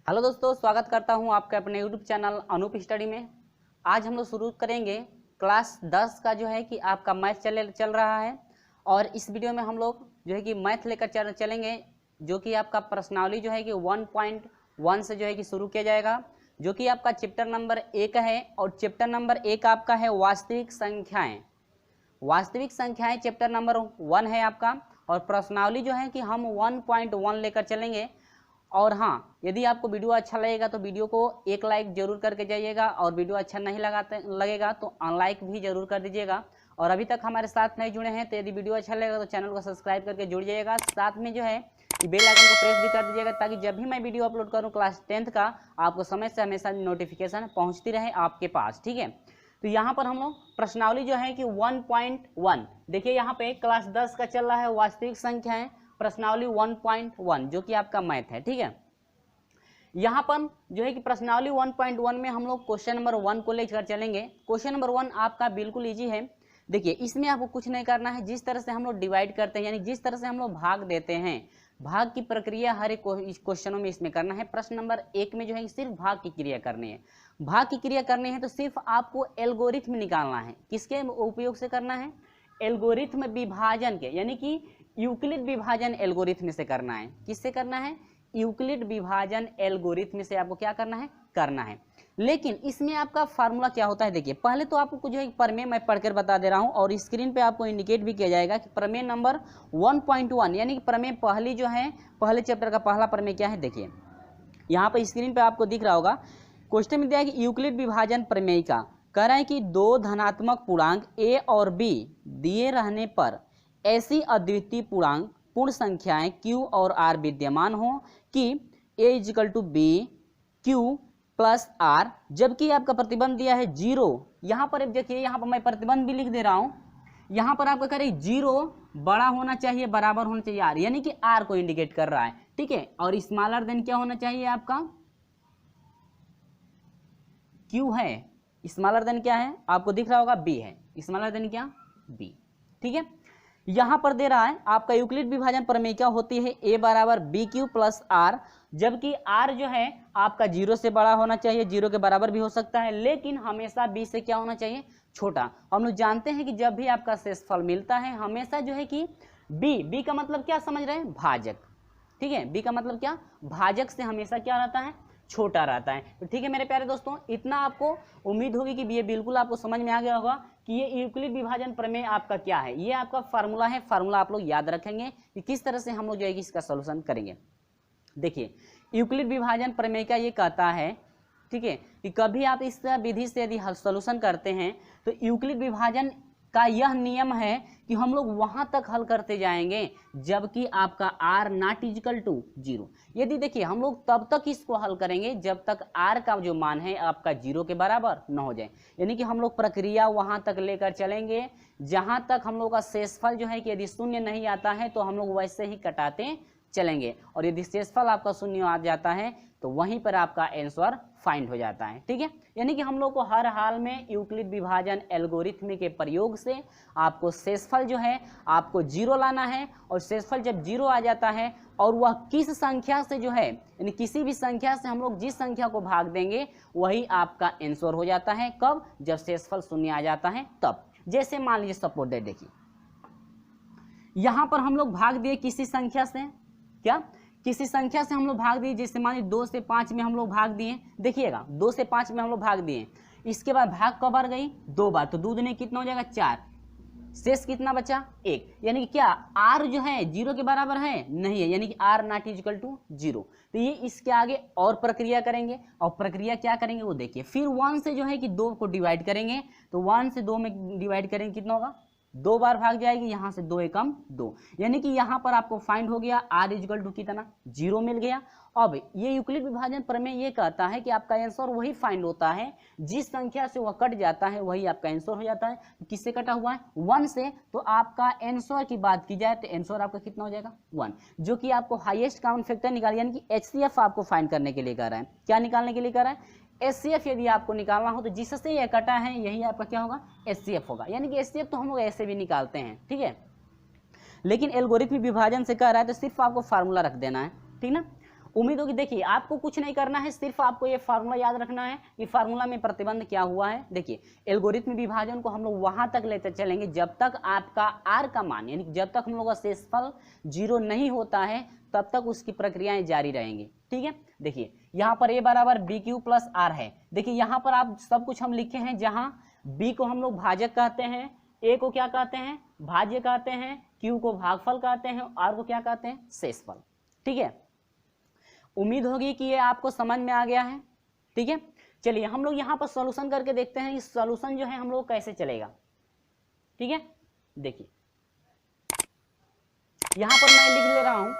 Hello दोस्तों, स्वागत करता हूं आपके अपने यूट्यूब चैनल अनूप स्टडी में। आज हम लोग शुरू करेंगे क्लास 10 का जो है कि आपका मैथ चल रहा है। और इस वीडियो में हम लोग जो है कि मैथ लेकर चलेंगे, जो कि आपका प्रश्नावली जो है कि 1.1 से जो है कि शुरू किया जाएगा, जो कि आपका चैप्टर नंबर 1 है। और चैप्टर नंबर 1 आपका है वास्तविक संख्याएँ। वास्तविक संख्याएँ चैप्टर नंबर 1 है आपका। और प्रश्नावली जो है कि हम 1.1 लेकर चलेंगे। और हाँ, यदि आपको वीडियो अच्छा लगेगा तो वीडियो को एक लाइक जरूर करके जाइएगा, और वीडियो अच्छा नहीं लगेगा तो अनलाइक भी जरूर कर दीजिएगा। और अभी तक हमारे साथ नहीं जुड़े हैं तो यदि वीडियो अच्छा लगेगा तो चैनल को सब्सक्राइब करके जुड़ जाइएगा। साथ में जो है कि बेल आइकन को प्रेस भी कर दीजिएगा, ताकि जब भी मैं वीडियो अपलोड करूँ क्लास 10th का, आपको समय से हमेशा नोटिफिकेशन पहुँचती रहे आपके पास। ठीक है, तो यहाँ पर हम लोग प्रश्नावली जो है कि 1.1 देखिए, यहाँ पे क्लास 10 का चल रहा है वास्तविक संख्याएं, प्रश्नावली 1.1 जो कि आपका मैथ है। ठीक है, यहाँ पर जो है कि प्रश्नावली 1.1 में हम लोग क्वेश्चन नंबर 1 को लेकर चलेंगे। क्वेश्चन नंबर 1 आपका बिल्कुल इजी है। देखिए, इसमें आपको कुछ नहीं करना है। जिस तरह से हम लोग डिवाइड करते हैं, यानी जिस तरह से हम लोग भाग देते हैं, भाग की प्रक्रिया हर एक क्वेश्चनों में इसमें करना है। प्रश्न नंबर 1 में जो है सिर्फ भाग की क्रिया करनी है। भाग की क्रिया करनी है तो सिर्फ आपको एल्गोरिथम निकालना है। किसके उपयोग से करना है? एल्गोरिथम विभाजन के, यानी कि यूक्लिड विभाजन एल्गोरिथम से करना है। किससे करना है? यूक्लिड विभाजन एल्गोरिथम से आपको क्या करना है। लेकिन इसमें आपका फार्मूला क्या होता है? देखिए, पहले तो आपको जो है प्रमेय मैं पढ़कर बता दे रहा हूं, और स्क्रीन पे आपको इंडिकेट भी किया जाएगा कि प्रमेय नंबर 1.1 यानी कि प्रमेय पहली जो है, पहले चैप्टर का पहला प्रमेय क्या है। देखिए, यहाँ पर स्क्रीन पे आपको दिख रहा होगा, क्वेश्चन में दिया है कि यूक्लिड विभाजन प्रमेय का कह रहा है कि दो धनात्मक पूर्णांक ए और बी दिए रहने पर ऐसी अद्वितीय पूर्णांक पूर्ण संख्याएं Q और R विद्यमान हो कि A = B Q + R, जबकि आपका प्रतिबंध दिया है 0। यहाँ पर देखिए, यहाँ पर मैं प्रतिबंध भी लिख दे रहा हूँ। यहाँ पर आपका कह रहे 0 बड़ा होना चाहिए, बराबर होना चाहिए R, यानी कि R को इंडिकेट कर रहा है। ठीक है, और स्मॉलर देन क्या होना चाहिए? आपका Q है। स्मॉलर देन क्या है? आपको दिख रहा होगा B है। स्मॉलर देन क्या? B। ठीक है, यहां पर दे रहा है आपका यूक्लिड विभाजन प्रमेय क्या होती है? A = BQ + R, जबकि R जो है आपका 0 से बड़ा होना चाहिए, 0 के बराबर भी हो सकता है, लेकिन हमेशा B से क्या होना चाहिए? छोटा। हम लोग जानते हैं कि जब भी आपका शेषफल मिलता है हमेशा जो है कि B का मतलब क्या समझ रहे हैं? भाजक। ठीक है, B का मतलब क्या? भाजक से हमेशा क्या रहता है? छोटा रहता है। तो ठीक है मेरे प्यारे दोस्तों, इतना आपको उम्मीद होगी कि ये बिल्कुल आपको समझ में आ गया होगा कि ये यूक्लिड विभाजन प्रमेय आपका क्या है। ये आपका फार्मूला है। फार्मूला आप लोग याद रखेंगे कि किस तरह से हम लोग जो है इसका सॉल्यूशन करेंगे। देखिए, यूक्लिड विभाजन प्रमेय का ये कहता है, ठीक है, कि कभी आप इस विधि से यदि सॉल्यूशन करते हैं तो यूक्लिड विभाजन का यह नियम है कि हम लोग वहां तक हल करते जाएंगे जबकि आपका R ≠ 0। यदि देखिए, हम लोग तब तक इसको हल करेंगे जब तक R का जो मान है आपका 0 के बराबर न हो जाए, यानी कि हम लोग प्रक्रिया वहां तक लेकर चलेंगे जहां तक हम लोग का शेषफल जो है कि यदि शून्य नहीं आता है तो हम लोग वैसे ही कटाते चलेंगे, और यदि शेषफल आपका शून्य आ जाता है तो वहीं पर आपका आंसर फाइंड हो जाता है। ठीक है, यानी कि हम लोग को हर हाल में यूक्लिड विभाजन एल्गोरिथम के प्रयोग से आपको शेषफल जो है आपको 0 लाना है, और शेषफल जब 0 आ जाता है और वह किस संख्या से जो है, यानी किसी भी संख्या से हम लोग जिस संख्या को भाग देंगे वही आपका आंसर हो जाता है। कब? जब शेषफल शून्य आ जाता है तब। जैसे मान लीजिए सपोज दैट, देखिए यहां पर हम लोग भाग दिए किसी संख्या से, क्या किसी संख्या से हम लोग भाग दिए, जैसे मान लीजिए 2 से 5 में हम लोग भाग दिए। देखिएगा, 2 से 5 में हम लोग भाग दिए, इसके बाद भाग कब बार गई? 2 बार, तो दूध ने कितना हो जाएगा? 4। शेष कितना बचा? 1। यानी कि क्या R जो है 0 के बराबर है? नहीं है, यानी कि R ≠ 0। तो ये इसके आगे और प्रक्रिया करेंगे, और प्रक्रिया क्या करेंगे वो देखिए। फिर 1 से जो है कि 2 को डिवाइड करेंगे, तो 1 से 2 में डिवाइड करेंगे, कितना होगा? 2 बार भाग जाएगी, यहां से 2 एकम 2, यानी कि यहां पर आपको फाइंड हो गया R = कितना? 0 मिल गया। अब ये यूक्लिड विभाजन प्रमेय ये कहता है कि आपका आंसर वही फाइंड होता है जिस संख्या से वह कट जाता है, वही आपका आंसर हो जाता है। किससे कटा हुआ है? 1 से। तो आपका आंसर की बात की जाए तो आंसर आपका कितना हो जाएगा? 1, जो कि आपको हाईएस्ट कॉमन फैक्टर निकाल, यानी कि HCF आपको फाइंड करने के लिए कह रहा है। क्या निकालने के लिए कह रहा है? HCF यदि आपको निकालना हो तो जिससे ये कटा है यही आपका क्या होगा? HCF होगा। यानी कि HCF तो हम लोग ऐसे भी निकालते हैं, ठीक है, लेकिन एल्गोरिथम विभाजन से कह रहा है तो सिर्फ आपको फार्मूला रख देना है, ठीक ना। उम्मीद होगी। देखिए आपको कुछ नहीं करना है, सिर्फ आपको ये फार्मूला याद रखना है कि फार्मूला में प्रतिबंध क्या हुआ है। देखिए एल्गोरिथम विभाजन को हम लोग वहां तक लेते चलेंगे जब तक आपका आर का मान यानी जब तक हम लोग का शेषफल 0 नहीं होता है तब तक उसकी प्रक्रियाएं जारी रहेंगी। ठीक है, देखिए यहाँ पर a बराबर बी क्यू प्लस आर है। देखिए यहाँ पर आप सब कुछ हम लिखे हैं, जहां b को हम लोग भाजक कहते हैं, a को क्या कहते हैं, भाज्य कहते हैं, q को भागफल कहते हैं, r को क्या कहते हैं, शेषफल। ठीक है, उम्मीद होगी कि ये आपको समझ में आ गया है। ठीक है, चलिए हम लोग यहाँ पर सॉल्यूशन करके देखते हैं इस सॉल्यूशन जो है हम लोग कैसे चलेगा। ठीक है, देखिए यहाँ पर मैं लिख ले रहा हूं,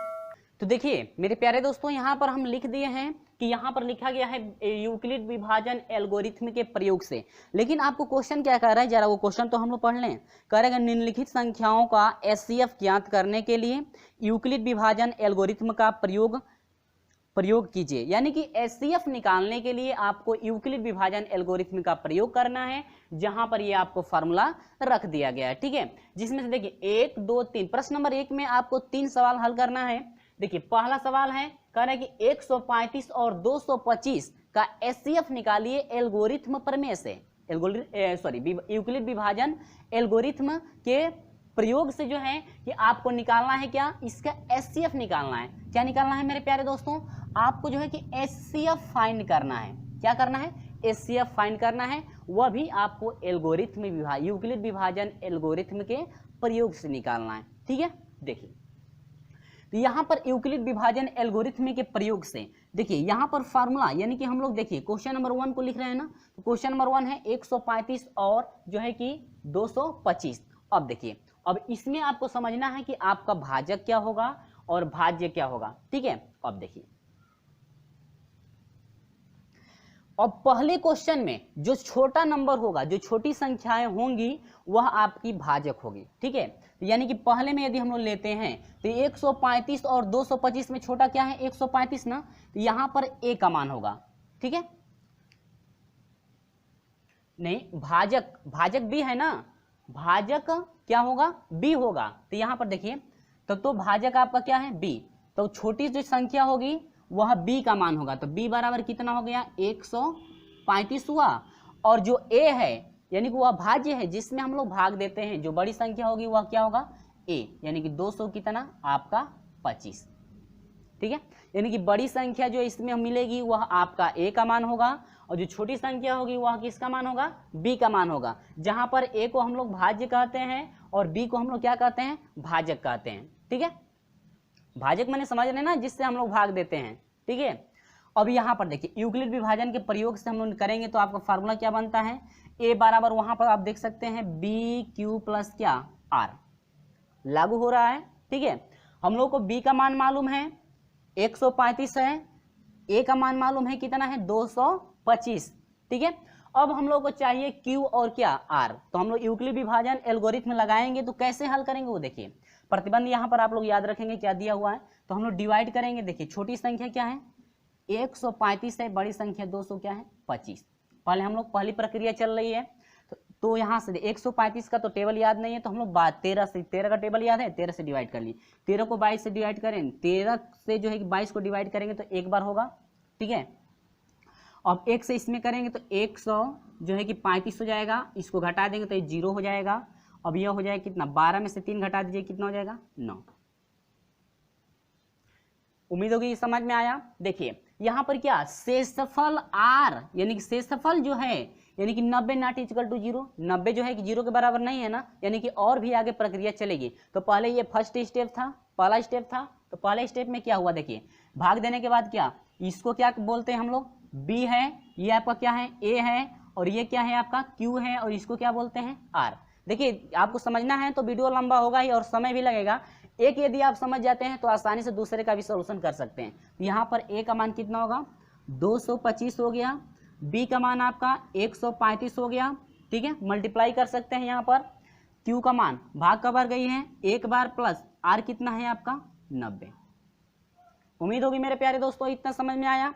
तो देखिए मेरे प्यारे दोस्तों यहाँ पर हम लिख दिए हैं कि यहाँ पर लिखा गया है यूक्लिड विभाजन एल्गोरिथम के प्रयोग से। लेकिन आपको क्वेश्चन क्या कह रहा है, जरा वो क्वेश्चन तो हम लोग पढ़ लें। कह रहा है निम्नलिखित संख्याओं का एचसीएफ ज्ञात करने के लिए यूक्लिड विभाजन एल्गोरिथम का प्रयोग कीजिए। यानी कि एचसीएफ निकालने के लिए आपको यूक्लिड विभाजन एल्गोरिथम का प्रयोग करना है, जहां पर ये आपको फार्मूला रख दिया गया है। ठीक है, जिसमें से देखिए 1 2 3 प्रश्न नंबर 1 में आपको 3 सवाल हल करना है। देखिए पहला सवाल है, कह रहा है कि 135 और 225 का एचसीएफ निकालिए एल्गोरिथम प्रमेय से। यूक्लिड विभाजन एल्गोरिथम के प्रयोग से जो है कि आपको निकालना है क्या, इसका एचसीएफ निकालना है। क्या निकालना है मेरे प्यारे दोस्तों, आपको जो है कि एचसीएफ फाइंड करना है। क्या करना है, एचसीएफ फाइंड करना है, वह भी आपको एल्गोरिथम यूक्लिड विभाजन एल्गोरिथम के प्रयोग से निकालना है। ठीक है, देखिए तो यहाँ पर यूक्लिड विभाजन एल्गोरिथम के प्रयोग से देखिए यहाँ पर फार्मूला यानी कि हम लोग देखिए क्वेश्चन नंबर 1 को लिख रहे हैं ना, तो क्वेश्चन नंबर 1 है 135 और जो है कि 225। अब देखिए अब इसमें आपको समझना है कि आपका भाजक क्या होगा और भाज्य क्या होगा। ठीक है, अब देखिए अब पहले क्वेश्चन में जो छोटा नंबर होगा, जो छोटी संख्याएं होंगी, वह आपकी भाजक होगी। ठीक है, यानी कि पहले में यदि हम लोग लेते हैं तो 135 और 225 में छोटा क्या है, 135 ना, तो यहां पर a का मान होगा। ठीक है, नहीं भाजक b है ना, भाजक क्या होगा, b होगा। तो यहां पर देखिए तब तो भाजक आपका क्या है, b, तो छोटी जो संख्या होगी वह b का मान होगा। तो b बराबर कितना हो गया, 135 हुआ। और जो a है यानी कि वह भाज्य है जिसमें हम लोग भाग देते हैं, जो बड़ी संख्या होगी वह क्या होगा, a, यानी कि 200 कितना आपका 25। ठीक है, यानी कि बड़ी संख्या जो इसमें मिलेगी वह आपका a का मान होगा, और जो छोटी संख्या होगी वह किसका मान होगा, b का मान होगा। जहां पर a को हम लोग भाज्य कहते हैं और b को हम लोग क्या कहते हैं, भाजक कहते हैं। ठीक है, भाजक मैंने समझ रहे ना, जिससे हम लोग भाग देते हैं। ठीक है, अब यहाँ पर देखिए यूक्लिड विभाजन के प्रयोग से हम लोग करेंगे तो आपका फार्मूला क्या बनता है, a बराबर वहां पर आप देख सकते हैं बी क्यू प्लस क्या r लागू हो रहा है। ठीक है, हम लोग को b का मान मालूम है 135 है, a का मान मालूम है कितना है, 225। ठीक है, अब हम लोग को चाहिए q और क्या r, तो हम लोग यूक्लिड विभाजन एल्गोरिथम लगाएंगे। तो कैसे हल करेंगे वो देखिए, प्रतिबंध यहाँ पर आप लोग याद रखेंगे क्या दिया हुआ है, तो हम लोग डिवाइड करेंगे। देखिए छोटी संख्या क्या है 135 है, बड़ी संख्या 200 क्या है 25। पहले हम लोग पहली प्रक्रिया चल रही है, तो यहाँ से 135 का तो टेबल याद नहीं है, तो हम लोग 13 का टेबल याद है, 13 से डिवाइड कर ली। 13 को 22 से डिवाइड करें, 13 से जो है 22 को डिवाइड करेंगे तो एक बार होगा। ठीक है, अब 1 से इसमें करेंगे तो 100 जो है कि 35 हो जाएगा, इसको घटा देंगे तो ये 0 हो जाएगा। अब यह हो जाएगा कितना, 12 में से 3 घटा दीजिए, कितना हो जाएगा 9। उम्मीद होगी समझ में आया। देखिए यहाँ पर क्या शेषफल r यानी कि शेषफल जो है यानी कि 90 नॉट इक्वल टू 0, 90 जो है कि 0 के बराबर नहीं है ना, यानी कि और भी आगे प्रक्रिया चलेगी। तो पहले ये फर्स्ट स्टेप था, पहला स्टेप था, तो पहले स्टेप में क्या हुआ देखिए, भाग देने के बाद क्या, इसको क्या बोलते हैं हम लोग, b है, ये आपका क्या है a है, और ये क्या है आपका q है, और इसको क्या बोलते हैं r। देखिए आपको समझना है तो वीडियो लंबा होगा ही और समय भी लगेगा। एक यदि आप समझ जाते हैं तो आसानी से दूसरे का भी सॉल्यूशन कर सकते हैं। यहाँ पर a का मान कितना होगा 225 हो गया, b का मान आपका 135 हो गया। ठीक है, मल्टीप्लाई कर सकते हैं। यहाँ पर q का मान भाग का बार गई है एक बार, प्लस r कितना है आपका 90। उम्मीद होगी मेरे प्यारे दोस्तों इतना समझ में आया।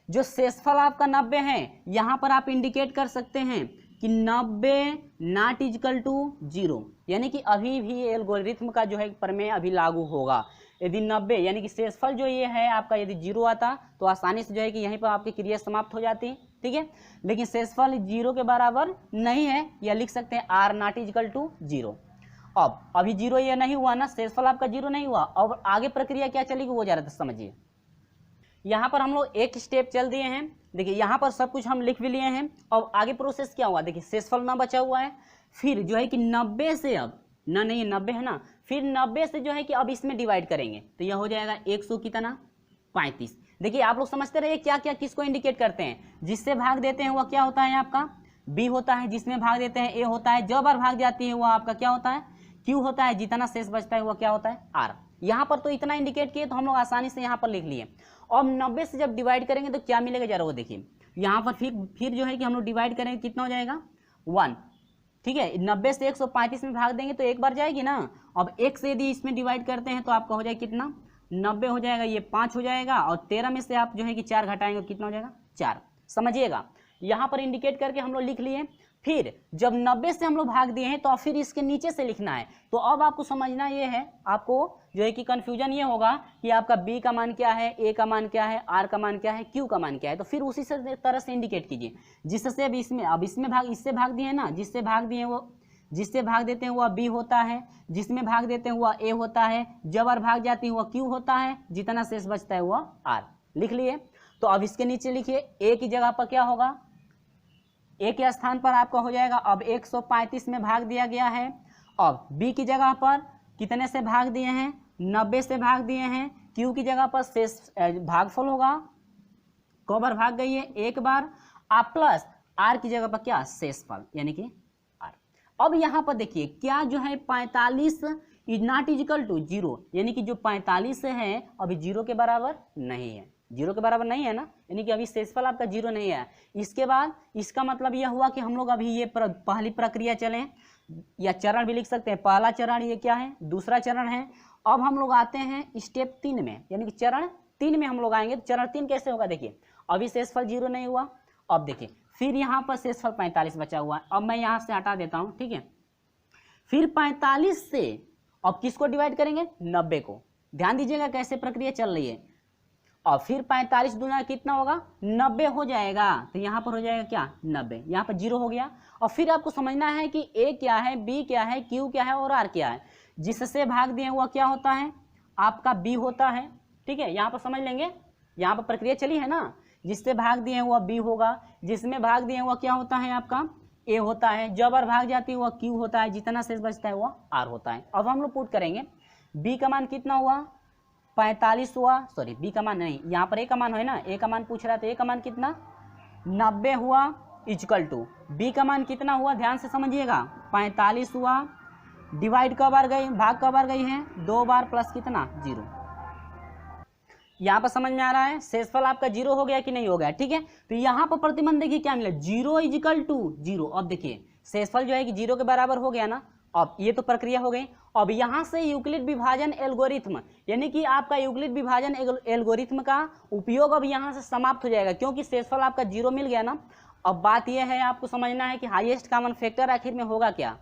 जो शेषफल आपका 90 है, यहाँ पर आप इंडिकेट कर सकते हैं कि 90 नॉट इक्वल टू 0, यानी कि अभी भी एल्गोरिथम का जो है प्रमेय अभी लागू होगा। यदि 90 यानी कि शेषफल जो ये है आपका यदि 0 आता तो आसानी से जो है कि यहीं पर आपकी क्रिया समाप्त हो जाती है, ठीक है। लेकिन शेषफल 0 के बराबर नहीं है, या लिख सकते हैं r नॉट इक्वल टू 0। अब अभी 0 ये नहीं हुआ ना, शेषफल आपका 0 नहीं हुआ, अब आगे प्रक्रिया क्या चलेगी वो जरा समझिए। यहाँ पर हम लोग एक स्टेप चल दिए हैं, देखिए यहाँ पर सब कुछ हम लिख भी लिए हैं। अब आगे प्रोसेस क्या हुआ, देखिए शेषफल ना बचा हुआ है, फिर जो है कि 90 से अब ना नहीं 90 है ना, फिर 90 से जो है कि अब इसमें डिवाइड करेंगे तो यह हो जाएगा 100 कितना 35। देखिए आप लोग समझते रहिए क्या क्या किसको इंडिकेट करते हैं, जिससे भाग देते हैं वह क्या होता है आपका बी होता है, जिसमें भाग देते हैं ए होता है, जो बार भाग जाती है वह आपका क्या होता है क्यू होता है, जितना शेष बचता है वह क्या होता है आर। यहाँ पर तो इतना इंडिकेट किए तो हम लोग आसानी से यहाँ पर लिख लिए। अब 90 से जब डिवाइड करेंगे तो क्या मिलेगा जरा वो देखिए। यहाँ पर फिर जो है कि हम लोग डिवाइड करेंगे कितना हो जाएगा 1, ठीक है। 90 से 135 में भाग देंगे तो एक बार जाएगी ना। अब 1 से यदि इसमें डिवाइड करते हैं तो आपका हो जाएगा कितना 90 हो जाएगा, ये 5 हो जाएगा, और 13 में से आप जो है कि 4 घटाएंगे तो कितना हो जाएगा 4। समझिएगा यहाँ पर इंडिकेट करके हम लोग लिख लिए। फिर जब 90 से हम लोग भाग दिए हैं तो फिर इसके नीचे से लिखना है। तो अब आपको समझना ये है, आपको जो है कि कंफ्यूजन ये होगा कि आपका बी का मान क्या है, ए का मान क्या है, आर का मान क्या है, क्यू का मान क्या है। तो फिर उसी से तरह से इंडिकेट कीजिए, जिससे अब इसमें भाग इससे भाग दिए ना, जिससे भाग दिए वो जिससे भाग देते हैं वह बी होता है, जिसमें भाग देते हैं वह ए होता है, जब आर भाग जाती है वह क्यू होता है, जितना शेष बचता है वह आर। लिख लिए। तो अब इसके नीचे लिखिए ए की जगह पर क्या होगा, ए के स्थान पर आपका हो जाएगा अब 135 में भाग दिया गया है। अब बी की जगह पर कितने से भाग दिए हैं 90 से भाग दिए हैं। क्यू की जगह पर शेष भागफल होगा, कौ बार भाग गई है एक बार, आप प्लस आर की जगह पर क्या शेषफल यानी कि आर। अब यहाँ पर देखिए क्या जो है 45 इज नॉट इजिकल टू 0, यानी कि जो 45 है अभी 0 के बराबर नहीं है, 0 के बराबर नहीं है ना, यानी कि अभी शेषफल आपका 0 नहीं है। इसके बाद इसका मतलब यह हुआ कि हम लोग अभी ये पहली प्रक्रिया चलें, या चरण भी लिख सकते हैं। पहला चरण ये क्या है, दूसरा चरण है। अब हम लोग आते हैं स्टेप 3 में, यानी कि चरण 3 में हम लोग आएंगे। तो चरण 3 कैसे होगा, देखिए अभी शेषफल 0 नहीं हुआ, अब देखिए फिर यहाँ पर शेषफल 45 बचा हुआ है। अब मैं यहाँ से हटा देता हूँ, ठीक है। फिर 45 से अब किसको डिवाइड करेंगे 90 को। ध्यान दीजिएगा कैसे प्रक्रिया चल रही है। और फिर 45 दूना कितना होगा 90 हो जाएगा, तो यहाँ पर हो जाएगा क्या 90, यहाँ पर 0 हो गया। और फिर आपको समझना है कि ए क्या है, बी क्या है, क्यू क्या है और आर क्या है। जिससे भाग दिए वह क्या होता है आपका बी होता है, ठीक है। यहाँ पर समझ लेंगे, यहाँ पर प्रक्रिया चली है ना, जिससे भाग दिए वह बी होगा, जिसमें भाग दिए वह क्या होता है आपका ए होता है, जब बार भाग जाती है वह क्यू होता है, जितना शेष बचता है वह आर होता है। अब हम लोग पुट करेंगे बी का मान कितना हुआ 45 हुआ, सॉरी बी का मान नहीं, यहाँ पर ए का मान है ना, ए का मान पूछ रहा था, ए का मान कितना 90 हुआ इक्वल टू बी का मान कितना हुआ, ध्यान से समझिएगा 45 हुआ, डिवाइड कब बार गई, भाग कब बार गई है 2 बार, प्लस कितना 0। यहाँ पर समझ में आ रहा है शेषफल आपका 0 हो गया कि नहीं हो गया, ठीक है। तो यहाँ पर प्रतिबंध देखिए क्या मिला 0 इक्वल टू 0। अब देखिए शेषफल जो है कि 0 के बराबर हो गया ना। अब ये तो प्रक्रिया हो गई। अब यहाँ से यूक्लिड विभाजन एल्गोरिथ्म, यानी कि आपका यूक्लिड विभाजन एल्गोरिथ्म का उपयोग अब यहाँ से समाप्त हो जाएगा, क्योंकि शेषफल आपका 0 मिल गया ना। अब बात यह है आपको समझना है कि हाईएस्ट कॉमन फैक्टर आखिर में होगा क्या,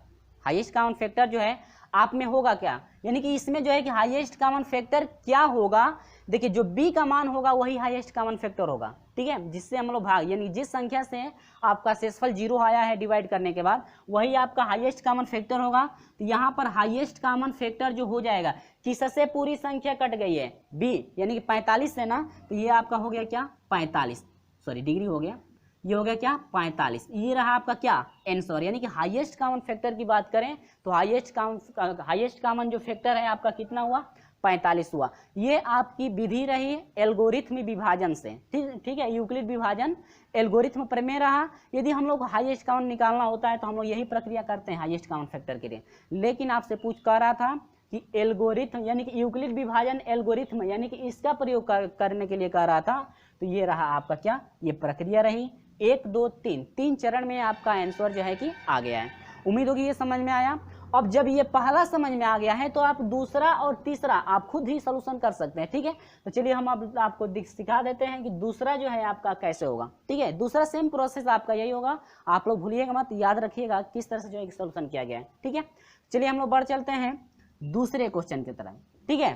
हाईएस्ट कॉमन फैक्टर जो है आप में होगा क्या, यानी कि इसमें जो है कि हाईएस्ट कॉमन फैक्टर क्या होगा। देखिए जो बी का मान होगा वही हाईएस्ट कॉमन फैक्टर होगा, ठीक है। जिससे हम लोग भाग, यानी जिस संख्या से आपका शेषफल 0 आया है डिवाइड करने के बाद, वही आपका हाईएस्ट कॉमन फैक्टर होगा। तो यहाँ पर हाईएस्ट कॉमन फैक्टर जो हो जाएगा, किससे पूरी संख्या कट गई है बी, यानी कि 45 से ना, तो ये आपका हो गया क्या 45, सॉरी डिग्री हो गया, ये हो गया क्या 45। ये रहा आपका क्या आंसर, यानी कि हाईएस्ट कॉमन फैक्टर की बात करें तो हाईएस्ट कॉमन जो फैक्टर है आपका कितना हुआ 45 हुआ। ये आपकी विधि रही एल्गोरिथम विभाजन से, ठीक है, यूक्लिड विभाजन एल्गोरिथम प्रमेय रहा। यदि हम लोग हाईएस्ट कॉमन निकालना होता है तो हम लोग यही प्रक्रिया करते हैं हाईएस्ट कॉमन फैक्टर के लिए। लेकिन आपसे पूछ कर रहा था कि एल्गोरिथम यानी कि यूक्लिड विभाजन एल्गोरिथम यानी कि इसका प्रयोग करने के लिए कह रहा था। तो ये रहा आपका क्या, ये प्रक्रिया रही 1 2 3, 3 चरण में आपका आंसर जो है कि आ गया है। उम्मीद होगी ये समझ में आया। अब जब ये पहला समझ में आ गया है तो आप दूसरा और तीसरा आप खुद ही सॉल्यूशन कर सकते हैं, ठीक है। तो चलिए हम अब आपको सिखा देते हैं कि दूसरा जो है आपका कैसे होगा, ठीक है। दूसरा सेम प्रोसेस आपका यही होगा, आप लोग भूलिएगा मत, याद रखिएगा किस तरह से जो है सॉल्यूशन किया गया है, ठीक है। चलिए हम लोग बढ़ चलते हैं दूसरे क्वेश्चन की तरफ, ठीक है।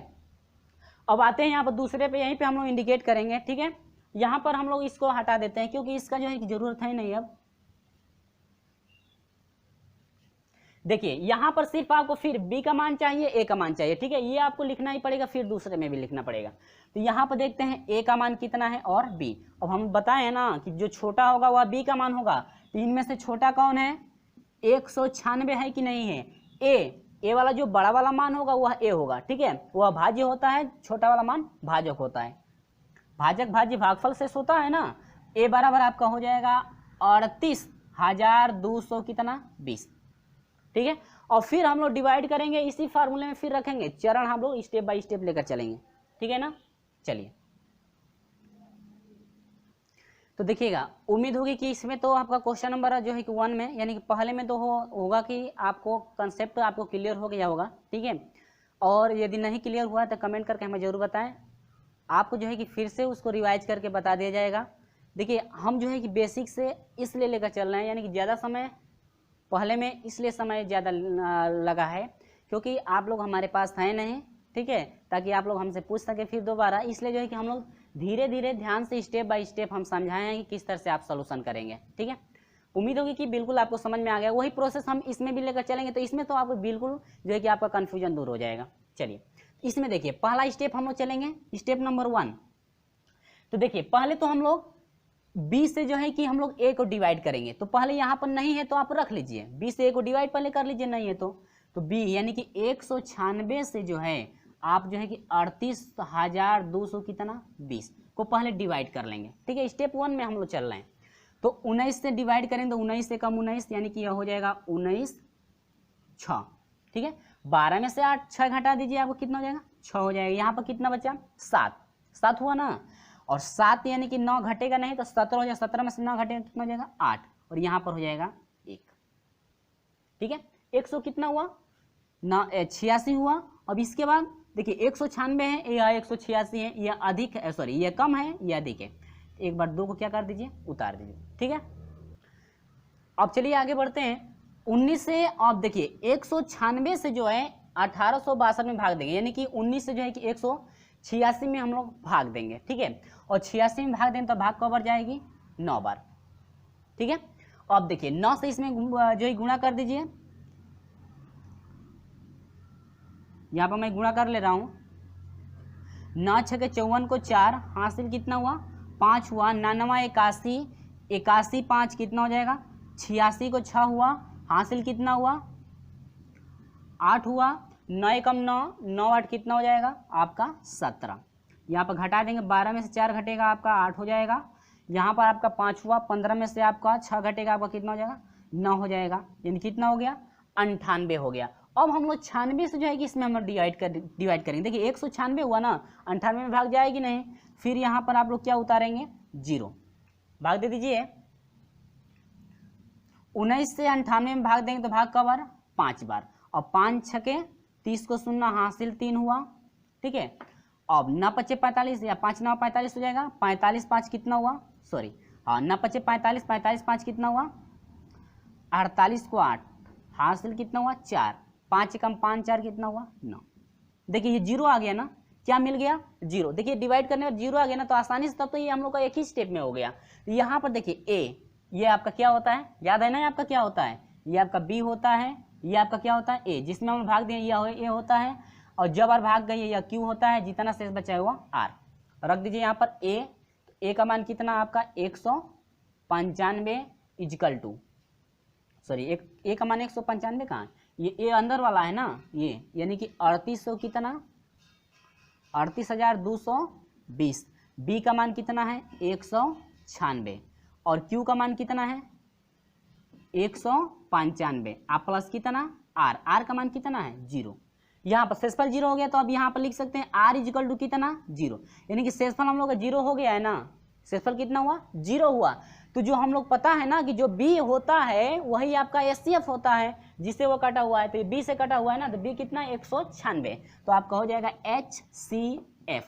अब आते हैं यहाँ पर दूसरे पे, यहीं पे हम लोग इंडिकेट करेंगे, ठीक है। यहाँ पर हम लोग इसको हटा देते हैं क्योंकि इसका जो है जरूरत है नहीं। अब देखिए यहाँ पर सिर्फ आपको फिर b का मान चाहिए, a का मान चाहिए, ठीक है। ये आपको लिखना ही पड़ेगा, फिर दूसरे में भी लिखना पड़ेगा। तो यहाँ पर देखते हैं a का मान कितना है और b। अब हम बताएं ना कि जो छोटा होगा वह b का मान होगा, तो इनमें से छोटा कौन है, 196 है कि नहीं है, a वाला जो बड़ा वाला मान होगा वह a होगा, ठीक है। वह भाज्य होता है, छोटा वाला मान भाजक होता है। भाजक भाज्य भागफल से होता है ना। a बराबर आपका हो जाएगा 38,200 कितना 20, ठीक है। और फिर हम लोग डिवाइड करेंगे, इसी फार्मूले में फिर रखेंगे, चरण हम लोग स्टेप बाय स्टेप लेकर चलेंगे, ठीक है ना। चलिए तो देखिएगा, उम्मीद होगी कि इसमें तो आपका क्वेश्चन नंबर जो है कि 1 में, यानी कि पहले में तो होगा कि आपको कंसेप्ट आपको क्लियर हो गया होगा, ठीक है। और यदि नहीं क्लियर हुआ तो कमेंट करके हमें जरूर बताएं, आपको जो है कि फिर से उसको रिवाइज करके बता दिया जाएगा। देखिए हम जो है कि बेसिक से इसलिए लेकर चल रहे हैं, यानी कि ज़्यादा समय पहले में इसलिए समय ज़्यादा लगा है क्योंकि आप लोग हमारे पास हैं नहीं, ठीक है, ताकि आप लोग हमसे पूछ सके फिर दोबारा। इसलिए जो है कि हम लोग धीरे धीरे ध्यान से स्टेप बाय स्टेप हम समझाए हैं कि किस तरह से आप सोल्यूशन करेंगे, ठीक है। उम्मीद होगी कि बिल्कुल आपको समझ में आ गया। वही प्रोसेस हम इसमें भी लेकर चलेंगे, तो इसमें तो आपको बिल्कुल जो है कि आपका कन्फ्यूजन दूर हो जाएगा। चलिए इसमें देखिए पहला स्टेप हम लोग चलेंगे, स्टेप नंबर 1। तो देखिए पहले तो हम लोग b से जो है कि हम लोग a को डिवाइड करेंगे, तो पहले यहाँ पर नहीं है तो आप रख लीजिए, b से a को डिवाइड पहले कर लीजिए, नहीं है तो b यानी कि 196 से जो है आप जो है कि 38,200 कितना 20 को पहले डिवाइड कर लेंगे, ठीक है। स्टेप 1 में हम लोग चल रहे हैं, तो 19 से डिवाइड करेंगे तो 19 से कम 19, यानी कि यह हो जाएगा 19 6, ठीक है। 12 में से 8 6 घटा दीजिए, आपको कितना हो जाएगा 6 हो जाएगा। यहाँ पर कितना बचा 7 हुआ ना, और 7 यानी कि 9 घटेगा नहीं तो 17 हो जाएगा, 17 में से 9 घटेगा कितना हो जाएगा 8, और यहाँ पर हो जाएगा 1, ठीक है। 100 कितना हुआ ना 86 हुआ। अब इसके बाद देखिए 196 है या 186 है, यह अधिक है, सॉरी यह कम है या अधिक है। एक बार 2 को क्या कर दीजिए उतार दीजिए, ठीक है। अब चलिए आगे बढ़ते हैं 19 से। अब देखिए 196 से जो है 1862 में भाग देंगे, यानी कि 19 से जो है कि 186 में हम लोग भाग देंगे, ठीक है। और 86 में भाग देंगे तो भाग कब बार जाएगी 9 बार, ठीक है। अब देखिए 9 से इसमें जो है गुणा कर दीजिए, यहाँ पर मैं गुणा कर ले रहा हूँ, 9 6 के 54 को 4, हासिल कितना हुआ 5 हुआ, 9 81, 81 5 कितना हो जाएगा 86 को 6 हुआ, हासिल कितना हुआ 8 हुआ, 9 कम 9, 9 8 कितना हो जाएगा आपका 17। यहाँ पर घटा देंगे, 12 में से 4 घटेगा आपका 8 हो जाएगा। यहाँ पर आपका 5 हुआ, 15 में से आपका 6 घटेगा, आपका कितना हो जाएगा 9 हो जाएगा, यानी कितना हो गया 98 हो गया। अब हम लोग 96 से जो है कि इसमें हम लोग डिवाइड करेंगे। देखिए 196 हुआ ना, 98 में भाग जाएगी नहीं, फिर यहाँ पर आप लोग क्या उतारेंगे 0, भाग दे दीजिए। 19 से 98 में भाग देंगे तो भाग का बार 5 बार, और 5 6 30 को 0, हासिल 3 हुआ, ठीक है। अब 9 5 45 या 5 9 45 हो जाएगा, 45 5 कितना हुआ, सॉरी हाँ 9 5 45, 45 5 कितना हुआ 48 को 8, हासिल कितना हुआ 4, 5 कम 5 4 कितना हुआ 9। देखिए ये 0 आ गया ना, क्या मिल गया 0। देखिए डिवाइड करने पर 0 आ गया ना, तो आसानी से तब तो ये हम लोग का एक ही स्टेप में हो गया। यहाँ पर देखिए a, ये आपका क्या होता है, याद है ना, आपका क्या होता है, ये आपका b होता है, ये आपका क्या होता है a, जिसमें हम भाग दें यह a होता है, और जब बार भाग गई यह q होता है, जितना शेष बचा है वह r। रख दीजिए यहाँ पर a, तो a का मान कितना आपका 195 इजकल टू, सॉरी a का मान 195 कहाँ है, ये a अंदर वाला है ना, ये यानी कि 3800 कितना 38,220। b का मान कितना है 196, और q का मान कितना है 195, आप प्लस कितना r का मान कितना है 0। यहाँ पर शेषफल 0 हो गया, तो अब यहाँ पर लिख सकते हैं r इजिकल टू कितना 0, यानी कि शेषफल हम लोग का 0 हो गया है ना। शेषफल कितना हुआ 0 हुआ, तो जो हम लोग पता है ना कि जो b होता है वही आपका HCF होता है, जिससे वो कटा हुआ है, तो b से कटा हुआ है ना, तो b कितना 196, तो आपका हो जाएगा HCF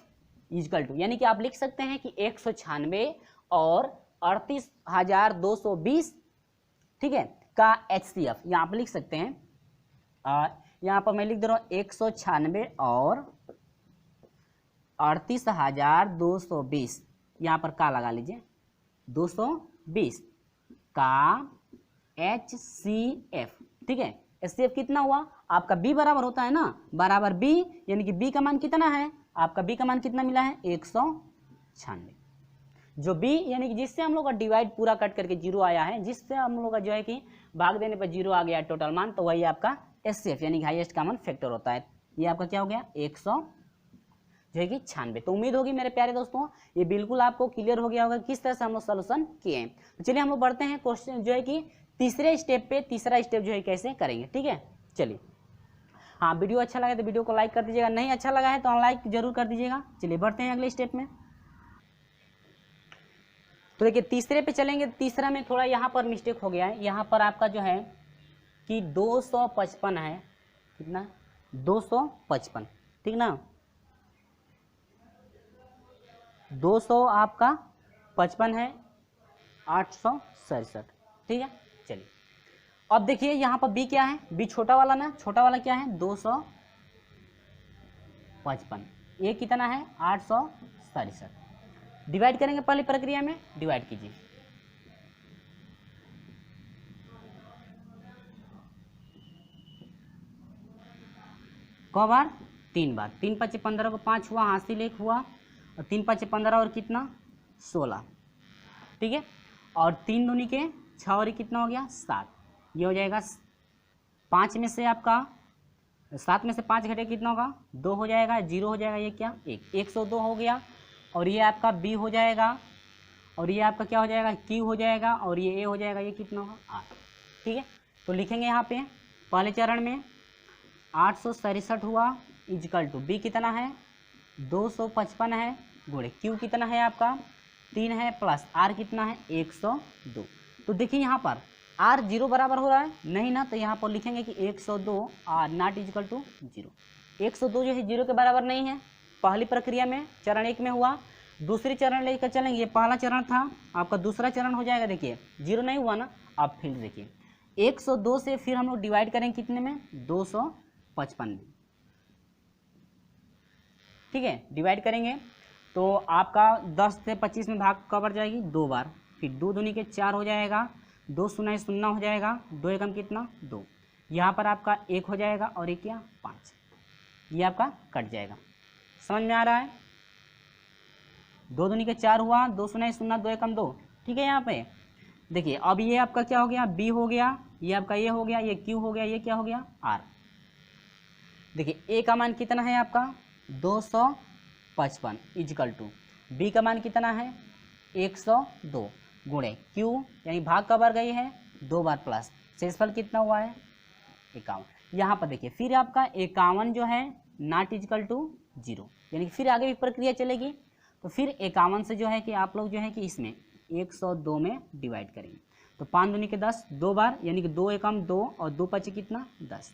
इजिकल टू, यानी कि आप लिख सकते हैं कि 196 और 38,220, ठीक है, का HCF यहाँ पर लिख सकते हैं। यहाँ पर मैं लिख दे रहा हूँ 196 और 38,220, यहाँ पर का लगा लीजिए 220 का HCF, ठीक है। HCF कितना हुआ आपका B बराबर होता है ना, बराबर B, यानी कि B का मान कितना है आपका, B का मान कितना मिला है 196, जो B यानी कि जिससे हम लोग का डिवाइड पूरा कट करके जीरो आया है, जिससे हम लोग का जो है कि भाग देने पर जीरो आ गया टोटल मान, तो वही आपका HCF यानी कि हाईएस्ट कॉमन फैक्टर होता है। ये आपका क्या हो गया 196। तो उम्मीद होगी मेरे प्यारे दोस्तों ये बिल्कुल आपको क्लियर हो गया होगा किस तरह से हम लोग सोल्यूशन किए हैं। तो चलिए हम लोग बढ़ते हैं क्वेश्चन जो है कि तीसरे स्टेप पे, तीसरा स्टेप जो है कैसे करेंगे, ठीक है। चलिए हाँ, वीडियो अच्छा लगा तो वीडियो को लाइक कर दीजिएगा, नहीं अच्छा लगा है तो अनलाइक जरूर कर दीजिएगा। चलिए बढ़ते हैं अगले स्टेप में। तो देखिए तीसरे पे चलेंगे, तीसरा में थोड़ा यहाँ पर मिस्टेक हो गया है। यहाँ पर आपका जो है कि 255 है, कितना 255, ठीक ना, 200 आपका 55 है 867, ठीक है। चलिए अब देखिए यहाँ पर बी क्या है, बी छोटा वाला ना, छोटा वाला क्या है 255, ये कितना है 867। डिवाइड करेंगे पहली प्रक्रिया में, डिवाइड कीजिए, क बार 3 बार, 3 × 5 = 15 को 5 हुआ, हासिल 1 हुआ, और 3 × 5 = 15 और कितना 16, ठीक है। और 3 दूनी के 6 और कितना हो गया 7, ये हो जाएगा 5 में से आपका 7 में से 5 घटे कितना होगा 2 हो जाएगा, 0 हो जाएगा, ये क्या 102 हो गया। और ये आपका बी हो जाएगा, और ये आपका क्या हो जाएगा क्यू हो जाएगा, और ये ए हो जाएगा, ये कितना होगा 8, ठीक है। तो लिखेंगे यहाँ पे पहले चरण में 867 हुआ इजकल टू बी कितना है 255 है, गुणे क्यू कितना है आपका 3 है, प्लस आर कितना है 102। तो देखिए यहाँ पर आर 0 बराबर हो रहा है नहीं ना, तो यहाँ पर लिखेंगे कि 102 आर नॉट इजकल टू 0। 102 जो है 0 के बराबर नहीं है, पहली प्रक्रिया में चरण 1 में हुआ। दूसरी चरण लेकर चलेंगे, ये पहला चरण था आपका, दूसरा चरण हो जाएगा, देखिए 0 नहीं हुआ ना। अब फिर देखिए 102 से फिर हम लोग डिवाइड करेंगे कितने में 255 में, ठीक है। डिवाइड करेंगे तो आपका 10 से 25 में भाग कब बढ़ जाएगी 2 बार, फिर 2 दूनी के 4 हो जाएगा, 2 शून्य शून्य हो जाएगा, 2 एकम कितना 2, यहाँ पर आपका 1 हो जाएगा, और 1 क्या 5, ये आपका कट जाएगा। समझ में आ रहा है, 2 दूनी के 4 हुआ, 2 शून्य शून्य, 2 एकम 2, ठीक है। यहाँ पे देखिए अब ये आपका क्या हो गया बी हो गया, ये आपका ये हो गया, ये क्यू हो गया, ये क्या हो गया आर। देखिए ए का मान कितना है आपका 255 इजकल टू बी का मान कितना है 102, गुणे क्यू यानी भाग का बार गई है 2 बार, प्लस शेषफल कितना हुआ है 51। यहाँ पर देखिए फिर आपका 51 जो है नॉट इजकल टू 0, यानी कि फिर आगे भी प्रक्रिया चलेगी। तो फिर 51 से जो है कि आप लोग जो है कि इसमें 102 में डिवाइड करेंगे, तो 5 दूनी के 10 2 बार, यानी कि 2 एकम 2 और 2 पचे कितना 10,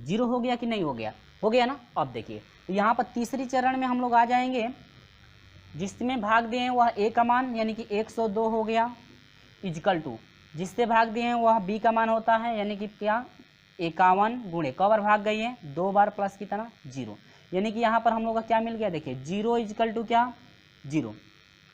0 हो गया कि नहीं हो गया, हो गया ना। अब देखिए तो यहाँ पर तीसरी चरण में हम लोग आ जाएंगे, जिसमें भाग दिए हैं वह ए का मान यानी कि 102 हो गया, इजकल टू जिससे भाग दिए हैं वह बी का मान होता है, यानी कि क्या 51 गुणे कवर भाग गई है 2 बार, प्लस कितना 0, यानी कि यहाँ पर हम लोग का क्या मिल गया देखिए 0 इजकल टू क्या 0,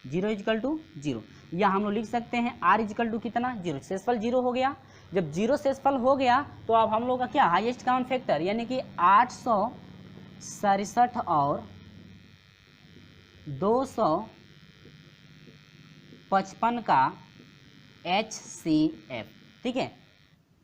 0 इजकल टू 0, या हम लोग लिख सकते हैं आर इजकल टू कितना 0, शेषफल 0 हो गया। जब 0 शेषफल हो गया तो अब हम लोग का क्या हाईएस्ट कॉमन फैक्टर यानी कि 867 और 255 का HCF, ठीक है,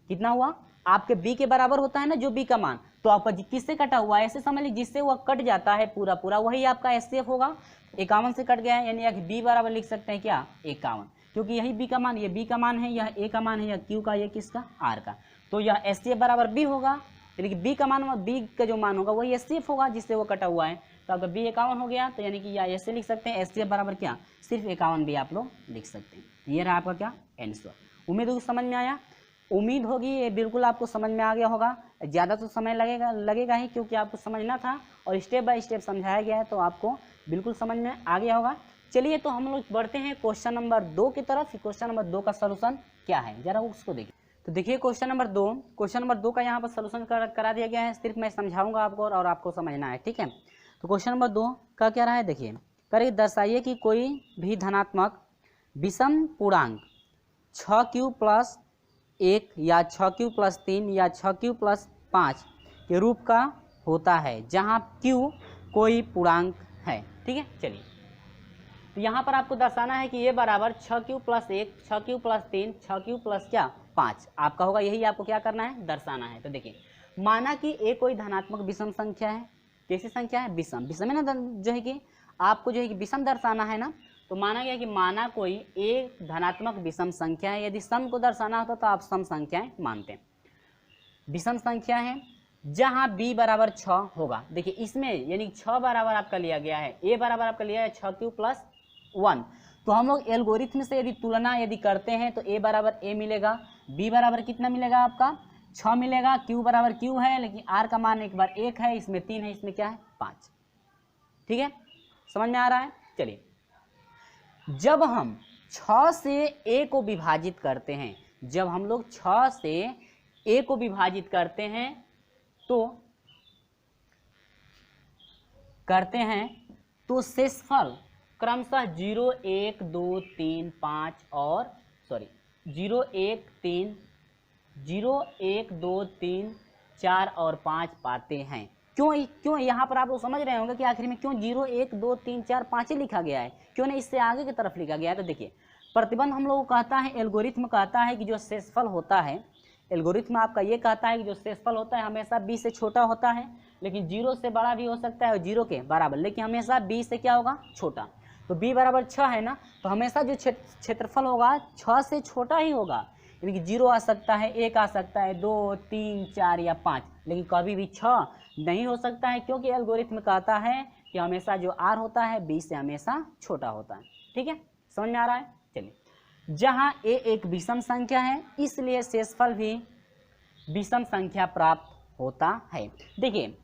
कितना हुआ आपके B के बराबर होता है ना जो B का मान, तो आपका किससे कटा हुआ है ऐसे समझ लीजिए, जिससे वह कट जाता है पूरा पूरा वही आपका HCF होगा। 51 से कट गया है यानी कि B बराबर लिख सकते हैं क्या 51, क्योंकि यही B का मान, ये B का मान है, यह A का मान है, यह Q का, ये किसका R का, तो यह HCF बराबर B होगा, यानी कि B का मान B का जो मान होगा वही HCF होगा जिससे वो कटा हुआ है। तो आपका B 51 हो गया, तो यानी कि या ऐसे लिख सकते हैं HCF बराबर क्या सिर्फ 51 भी आप लोग लिख सकते हैं। ये रहा आपका क्या आंसर। उम्मीद होगी समझ में आया, उम्मीद होगी ये बिल्कुल आपको समझ में आ गया होगा। ज़्यादा तो समय लगेगा ही, क्योंकि आपको समझना था और स्टेप बाय स्टेप समझाया गया है, तो आपको बिल्कुल समझ में आ गया होगा। चलिए तो हम लोग बढ़ते हैं क्वेश्चन नंबर 2 की तरफ। क्वेश्चन नंबर 2 का सलूशन क्या है जरा उसको देखिए। तो देखिए क्वेश्चन नंबर 2 का यहाँ पर सलूशन करा दिया गया है, सिर्फ मैं समझाऊंगा आपको और आपको समझना है, ठीक है। तो क्वेश्चन नंबर 2 का क्या रहा है, देखिए करें दर्शाइए कि कोई भी धनात्मक विषम पूर्णांक 6q+1 या 6q+3 या 6q+5 के रूप का होता है जहाँ q कोई पूर्णांक है। ठीक है, चलिए तो यहाँ पर आपको दर्शाना है कि ये बराबर 6q+1 6q+3 6q+5 आपका होगा, यही आपको क्या करना है, दर्शाना है। तो देखिए माना कि a कोई धनात्मक विषम संख्या है, कैसी संख्या है, विषम, विषम है ना, जो है कि आपको जो है कि विषम दर्शाना है ना, तो माना गया कि माना कोई एक धनात्मक विषम संख्या है, यदि सम को दर्शाना होता तो आप सम संख्याएं मानते हैं, विषम संख्या है जहां b बराबर 6 होगा। देखिए इसमें यानी 6 बराबर आपका लिया गया है, a बराबर आपका लिया है 6q+1, तो हम लोग एल्गोरिथम से यदि तुलना यदि करते हैं तो a बराबर a मिलेगा, b बराबर कितना मिलेगा आपका 6 मिलेगा, q बराबर q है, लेकिन r का मान एक बार 1 है, इसमें 3 है, इसमें क्या है 5। ठीक है, समझ में आ रहा है। चलिए जब हम 6 से a को विभाजित करते हैं, जब हम लोग 6 से a को विभाजित करते हैं तो शेषफल क्रमशः 0 1 2 3 5 और 0 1 2 3 4 और 5 पाते हैं। क्यों यहाँ पर आप लोग समझ रहे होंगे कि आखिर में क्यों 0 1 2 3 4 5 ही लिखा गया है, क्यों नहीं इससे आगे की तरफ लिखा गया है। तो देखिए प्रतिबंध हम लोग को कहता है, एल्गोरिथम कहता है कि जो शेषफल होता है, एल्गोरिथम आपका ये कहता है कि जो शेषफल होता है हमेशा b से छोटा होता है, लेकिन 0 से बड़ा भी हो सकता है और 0 के बराबर, लेकिन हमेशा b से क्या होगा, छोटा। तो b बराबर 6 है ना, तो हमेशा जो क्षेत्रफल होगा 6 से छोटा ही होगा, यानी कि 0 आ सकता है, 1 आ सकता है, 2 3 4 या 5, लेकिन कभी भी 6 नहीं हो सकता है, क्योंकि एल्गोरिथम कहता है कि हमेशा जो r होता है b से हमेशा छोटा होता है। ठीक है, समझ में आ रहा है। चलिए जहाँ a एक विषम संख्या है इसलिए शेषफल भी विषम संख्या प्राप्त होता है। देखिए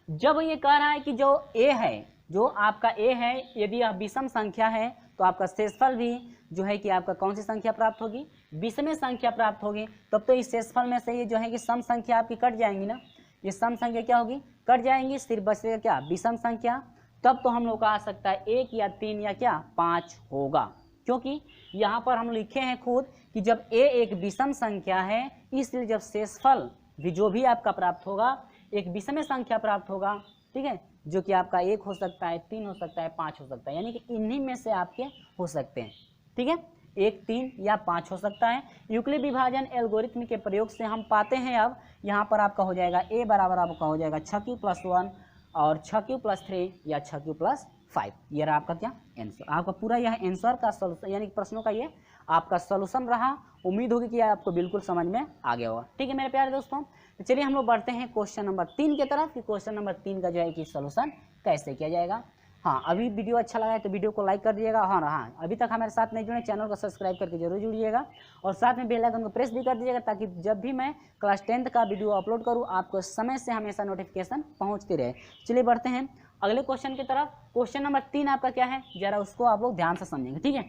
जब ये कह रहा है कि जो a है, जो आपका a है, यदि यह विषम संख्या है तो आपका शेषफल भी जो है कि आपका कौन सी संख्या प्राप्त होगी, विषम संख्या प्राप्त होगी। तब तो इस शेषफल में से ये जो है कि सम संख्या आपकी कट जाएंगी ना, ये सम संख्या क्या होगी, कट जाएंगी, सिर्फ बचेगा क्या, विषम संख्या। तब तो हम लोग का आ सकता है 1 या 3 या क्या 5 होगा, क्योंकि यहाँ पर हम लिखे हैं खुद कि जब a एक विषम संख्या है इसलिए जब शेषफल भी जो भी आपका प्राप्त होगा एक विषम संख्या प्राप्त होगा। ठीक है, जो कि आपका 1 हो सकता है, 3 हो सकता है, 5 हो सकता है, यानी कि इन्हीं में से आपके हो सकते हैं। ठीक है, 1 3 या 5 हो सकता है। यूक्लिड विभाजन एल्गोरिथम के प्रयोग से हम पाते हैं, अब यहाँ पर आपका हो जाएगा a बराबर आपका हो जाएगा 6q+1 और 6q+3 या 6q+5। ये रहा आपका क्या आंसर, आपका पूरा यह आंसर का सॉल्यूशन यानी प्रश्नों का ये आपका सॉल्यूशन रहा। उम्मीद होगी कि आपको बिल्कुल समझ में आ गया होगा। ठीक है मेरे प्यारे दोस्तों, तो चलिए हम लोग बढ़ते हैं क्वेश्चन नंबर 3 की तरफ कि क्वेश्चन नंबर 3 का जो है कि सॉल्यूशन कैसे किया जाएगा। हाँ, अभी वीडियो अच्छा लगा है तो वीडियो को लाइक कर दीजिएगा। हाँ, अभी तक हमारे साथ नहीं जुड़े चैनल को सब्सक्राइब करके जरूर जुड़िएगा और साथ में बेल आइकन को प्रेस भी कर दीजिएगा, ताकि जब भी मैं क्लास 10th का वीडियो अपलोड करूँ आपको समय से हमेशा नोटिफिकेशन पहुँचती रहे। चलिए बढ़ते हैं अगले क्वेश्चन की तरफ। क्वेश्चन नंबर 3 आपका क्या है, जरा उसको आप लोग ध्यान से समझेंगे। ठीक है,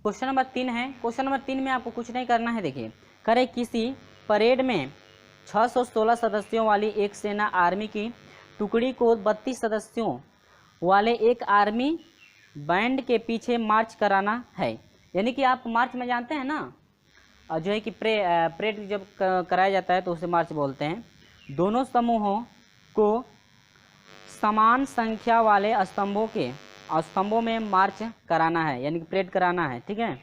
क्वेश्चन नंबर 3 है। क्वेश्चन नंबर 3 में आपको कुछ नहीं करना है। देखिए करे किसी परेड में 616 सदस्यों वाली एक सेना आर्मी की टुकड़ी को 32 सदस्यों वाले एक आर्मी बैंड के पीछे मार्च कराना है। यानी कि आप मार्च में जानते हैं ना, जो है कि परेड जब कराया जाता है तो उसे मार्च बोलते हैं। दोनों समूहों को समान संख्या वाले स्तंभों में मार्च कराना है, यानी कि परेड कराना है। ठीक है,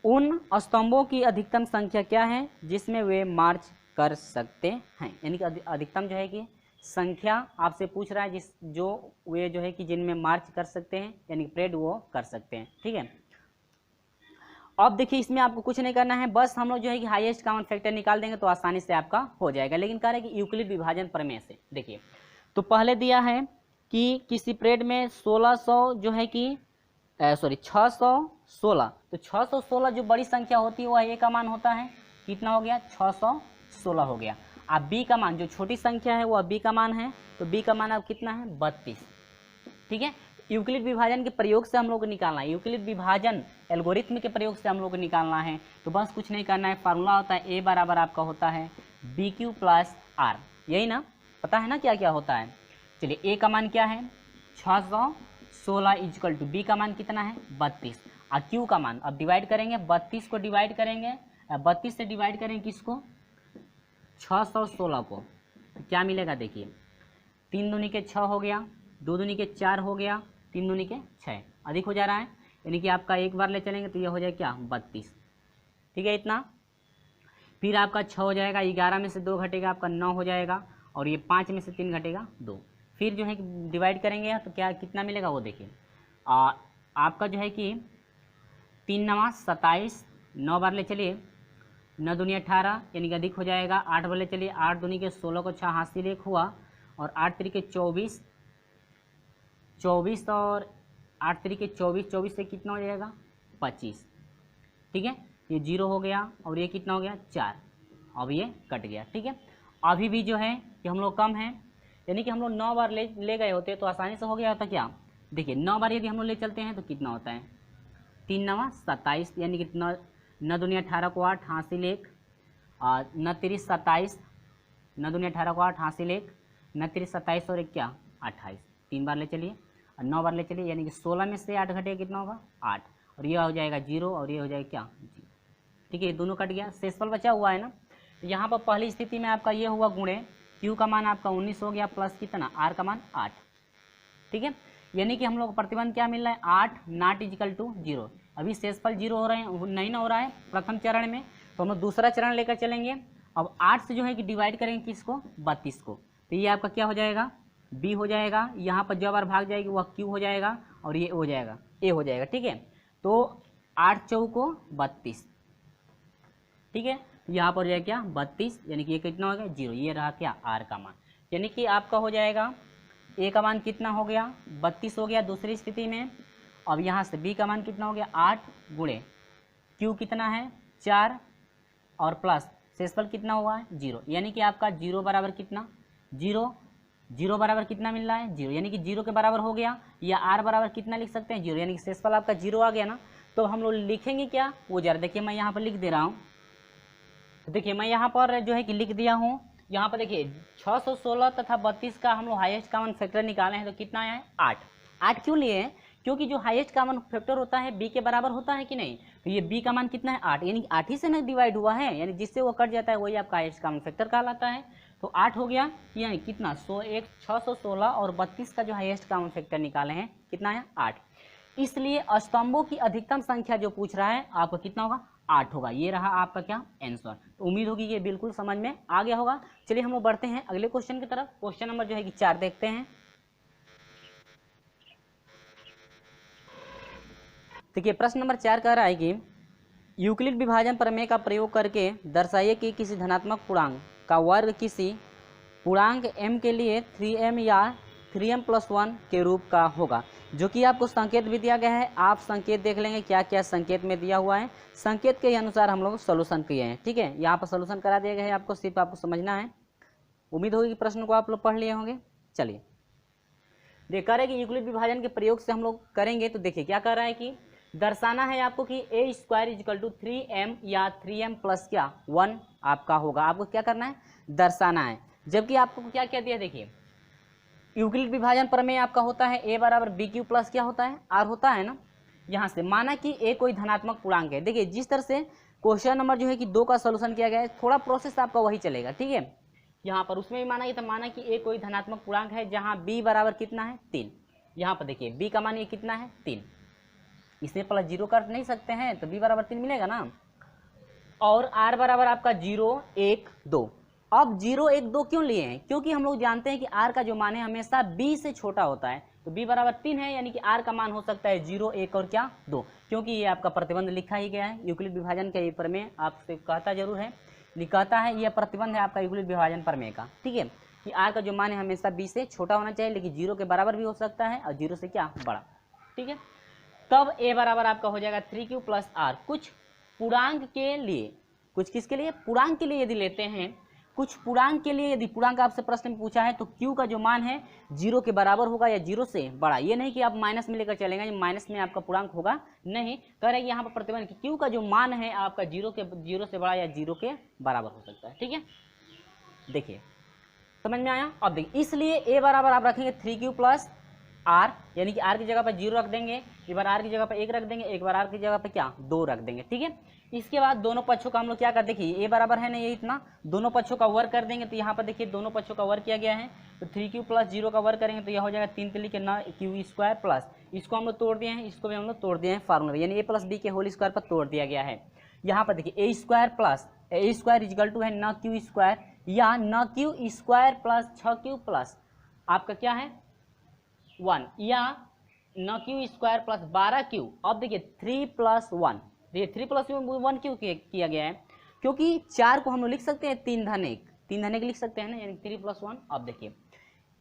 उन स्तंभों की अधिकतम संख्या क्या है जिसमें वे मार्च कर सकते हैं, यानी कि अधिकतम जो है कि संख्या आपसे पूछ रहा है जो वे जो है कि जिनमें मार्च कर सकते हैं, यानी परेड वो कर सकते हैं। ठीक है, अब देखिए इसमें आपको कुछ नहीं करना है, बस हम लोग जो है कि हाईएस्ट कॉमन फैक्टर निकाल देंगे तो आसानी से आपका हो जाएगा। लेकिन कह रहे हैं कि यूक्लिड विभाजन प्रमेय से। देखिए तो पहले दिया है कि किसी परेड में 616 तो 616 जो बड़ी संख्या होती है वह ए का मान होता है, कितना हो गया 616 हो गया। अब बी का मान जो छोटी संख्या है वह बी का मान है, तो बी का मान अब कितना है 32। ठीक है, यूक्लिड विभाजन के प्रयोग से हम लोग को निकालना है, यूक्लिड विभाजन एल्गोरिथम के प्रयोग से हम लोग को निकालना है। तो बस कुछ नहीं करना है, फार्मूला होता है ए बराबर आपका होता है BQ + R, यही ना। पता है ना क्या क्या होता है। चलिए ए का मान क्या है 616 इक्वल टू बी का मान कितना है 32 और क्यू का मान अब डिवाइड करेंगे 32 को डिवाइड करेंगे 32 से डिवाइड करेंगे किसको 616 को, तो क्या मिलेगा देखिए 3 दूनी के 6 हो गया, 2 दूनी के 4 हो गया, 3 दूनी के 6 अधिक हो जा रहा है, यानी कि आपका एक बार ले चलेंगे तो ये हो जाएगा क्या 32। ठीक है इतना, फिर आपका 6 हो जाएगा, 11 में से 2 घटेगा आपका 9 हो जाएगा, और ये 5 में से 3 घटेगा 2। फिर जो है कि डिवाइड करेंगे तो क्या कितना मिलेगा वो देखिए आपका जो है कि 3 9 27, 9 बार ले चलिए 9 दूनी 18 यानी कि अधिक हो जाएगा, 8 बार ले चलिए 8 दूनी के 16 को 6 हासिल 1 हुआ, और 8 तरीके 24 और 8 तरीके 24 से कितना हो जाएगा 25। ठीक है, ये 0 हो गया और ये कितना हो गया 4, अब ये कट गया। ठीक है, अभी भी जो है कि हम लोग कम हैं, यानी कि हम लोग 9 बार ले गए होते तो आसानी से हो गया होता क्या। देखिए 9 बार यदि हम लोग ले चलते हैं तो कितना होता है 3 9 27, यानी कि 9 दूनी 18 को 8 हासिल 1, और 9 3 27, 9 दूनी 18 को 8 हासिल 1, 9 3 27 और 1 क्या 28, 3 बार ले चलिए और 9 बार ले चलिए, यानी कि 16 में से 8 घटेगा कितना होगा 8, और ये हो जाएगा 0 और ये हो जाएगा क्या 0। ठीक है, ये दोनों कट गया, शेषफल बचा हुआ है ना। यहाँ पर पहली स्थिति में आपका ये हुआ गुणे Q का मान आपका 19 हो गया प्लस कितना R का मान 8। ठीक है, यानी कि हम लोग प्रतिबंध क्या मिल रहा है 8 नॉट इजिकल टू 0। अभी शेषफल 0 हो रहे हैं नहीं ना हो रहा है प्रथम चरण में, तो हम लोग दूसरा चरण लेकर चलेंगे। अब 8 से जो है कि डिवाइड करेंगे किसको 32 को, तो ये आपका क्या हो जाएगा B हो जाएगा, यहाँ पर जो बार भाग जाएगी वह Q हो जाएगा, और ये हो जाएगा A हो जाएगा। ठीक है, तो 8 चौको 32। ठीक है, यहाँ पर जाएगा क्या 32, यानी कि ये कितना हो गया 0, ये रहा क्या R का मान, यानी कि आपका हो जाएगा A का मान कितना हो गया 32 हो गया दूसरी स्थिति में। अब यहाँ से B का मान कितना हो गया 8 गुणे Q कितना है 4 और प्लस शेषफल कितना हुआ है 0, यानी कि आपका 0 बराबर कितना 0 बराबर कितना मिल रहा है 0, यानी कि 0 के बराबर हो गया, या R बराबर कितना लिख सकते हैं 0, यानी कि शेषफल आपका 0 आ गया ना। तो हम लोग लिखेंगे क्या वो जरा देखिए, मैं यहाँ पर लिख दे रहा हूँ। तो देखिए मैं यहाँ पर जो है कि लिख दिया हूँ, यहाँ पर देखिए 616 तथा 32 का हम लोग हाईएस्ट कॉमन फैक्टर निकाले हैं, तो कितना आया है 8 क्यों लिए हैं, क्योंकि जो हाईएस्ट कॉमन फैक्टर होता है B के बराबर होता है कि नहीं, तो ये B का मान कितना है 8, यानी 8 ही से ना डिवाइड हुआ है, यानी जिससे वो कट जाता है वही आपका हाईएस्ट कॉमन फैक्टर कहलाता है। तो 8 हो गया, यानी कितना 616 और 32 का जो हाईएस्ट कॉमन फैक्टर निकाले हैं कितना है 8। इसलिए स्तंभों की अधिकतम संख्या जो पूछ रहा है आपको कितना होगा 8 होगा, ये रहा आपका क्या आंसर। तो उम्मीद होगी ये बिल्कुल समझ में आ गया होगा। चलिए हम लोग बढ़ते हैं अगले क्वेश्चन की तरफ। क्वेश्चन नंबर जो है कि 4 देखते हैं। देखिए प्रश्न नंबर 4 कह रहा है कि यूक्लिड विभाजन प्रमेय का प्रयोग करके दर्शाइए कि किसी धनात्मक पूर्णांक का वर्ग किसी पूर्णांक m के लिए 3m या 3m+1 के रूप का होगा, जो कि आपको संकेत भी दिया गया है। आप संकेत देख लेंगे क्या क्या संकेत में दिया हुआ है, संकेत के अनुसार हम लोग सोल्यूशन किए हैं। ठीक है, यहाँ पर सोल्यूशन करा दिया गया है, आपको सिर्फ आपको समझना है। उम्मीद होगी कि प्रश्न को आप लोग पढ़ लिए होंगे। चलिए देख कह रहे हैं कि यूक्लिड विभाजन के प्रयोग से हम लोग करेंगे, तो देखिए क्या कह रहा है कि दर्शाना है आपको कि a² = 3m या 3m+1 आपका होगा। आपको क्या करना है दर्शाना है, जबकि आपको क्या क्या दिया देखिए यूक्लिड विभाजन प्रमेय आपका होता है a बराबर bq प्लस क्या होता है r होता है ना। यहाँ से माना कि a कोई धनात्मक पूर्णांक है। देखिए जिस तरह से क्वेश्चन नंबर जो है कि 2 का सोल्यूशन किया गया है, थोड़ा प्रोसेस आपका वही चलेगा। ठीक है, यहाँ पर उसमें भी माना ये था, माना कि a कोई धनात्मक पूर्णांक है जहाँ b बराबर कितना है 3। यहाँ पर देखिए b का मान ये कितना है 3, इसमें प्लस 0 कर नहीं सकते हैं तो b बराबर 3 मिलेगा ना। और r बराबर आपका 0 1 2। अब 0 1 2 क्यों लिए हैं, क्योंकि हम लोग जानते हैं कि r का जो मान है हमेशा b से छोटा होता है, तो b बराबर 3 है, यानी कि r का मान हो सकता है 0 1 और क्या 2, क्योंकि ये आपका प्रतिबंध लिखा ही गया है। यूक्लिड विभाजन का ये प्रमेय आपसे कहता जरूर है, कहता है यह प्रतिबंध है आपका यूक्लिड विभाजन प्रमेय का। ठीक है, कि r का जो मान है हमेशा b से छोटा होना चाहिए, लेकिन 0 के बराबर भी हो सकता है और 0 से क्या बड़ा। ठीक है, तब a बराबर आपका हो जाएगा 3q + r। कुछ पूर्णांक के लिए, कुछ किसके लिए पूर्णांक के लिए यदि लेते हैं, कुछ पूर्णांक के लिए यदि पूर्णांक आपसे प्रश्न में पूछा है तो q का जो मान है 0 के बराबर होगा या 0 से बड़ा। ये नहीं कि आप माइनस में लेकर चलेंगे, माइनस में आपका पूर्णांक होगा नहीं। कह रहे हैं यहाँ पर प्रतिबंध कि q का जो मान है आपका 0 से बड़ा या 0 के बराबर हो सकता है। ठीक है, देखिए समझ में आया। अब देखिए इसलिए ए बराबर आप रखेंगे 3q प्लस आर, यानी कि आर की जगह पर 0 रख देंगे, एक बार आर की जगह पर 1 रख देंगे, एक बार आर की जगह पर क्या 2 रख देंगे। ठीक है, इसके बाद दोनों पक्षों का हम लोग क्या कर, देखिए ए बराबर है ना ये इतना, दोनों पक्षों का वर्ग कर देंगे। तो यहाँ पर देखिए दोनों पक्षों का वर्ग किया गया है, तो 3q प्लस 0 का वर्ग करेंगे तो यह हो जाएगा 3 3 के ना क्यू स्क्वायर प्लस, इसको हम लोग तोड़ दिए हैं, इसको भी हम लोग तोड़ दिए हैं फार्मूला, यानी ए प्लस बी के होल स्क्वायर पर तोड़ दिया गया है। यहाँ पर देखिए A square plus A square equal to है न क्यू स्क्वायर, या न Q square plus 6q plus आपका क्या है 1, या न क्यू स्क्वायर प्लस 12q। अब देखिए 3 प्लस 1, देखिए 3 प्लस 1 क्यों किया गया है, क्योंकि 4 को हम लोग लिख सकते हैं 3 धन 1 लिख सकते हैं ना, यानी 3 प्लस 1। अब देखिए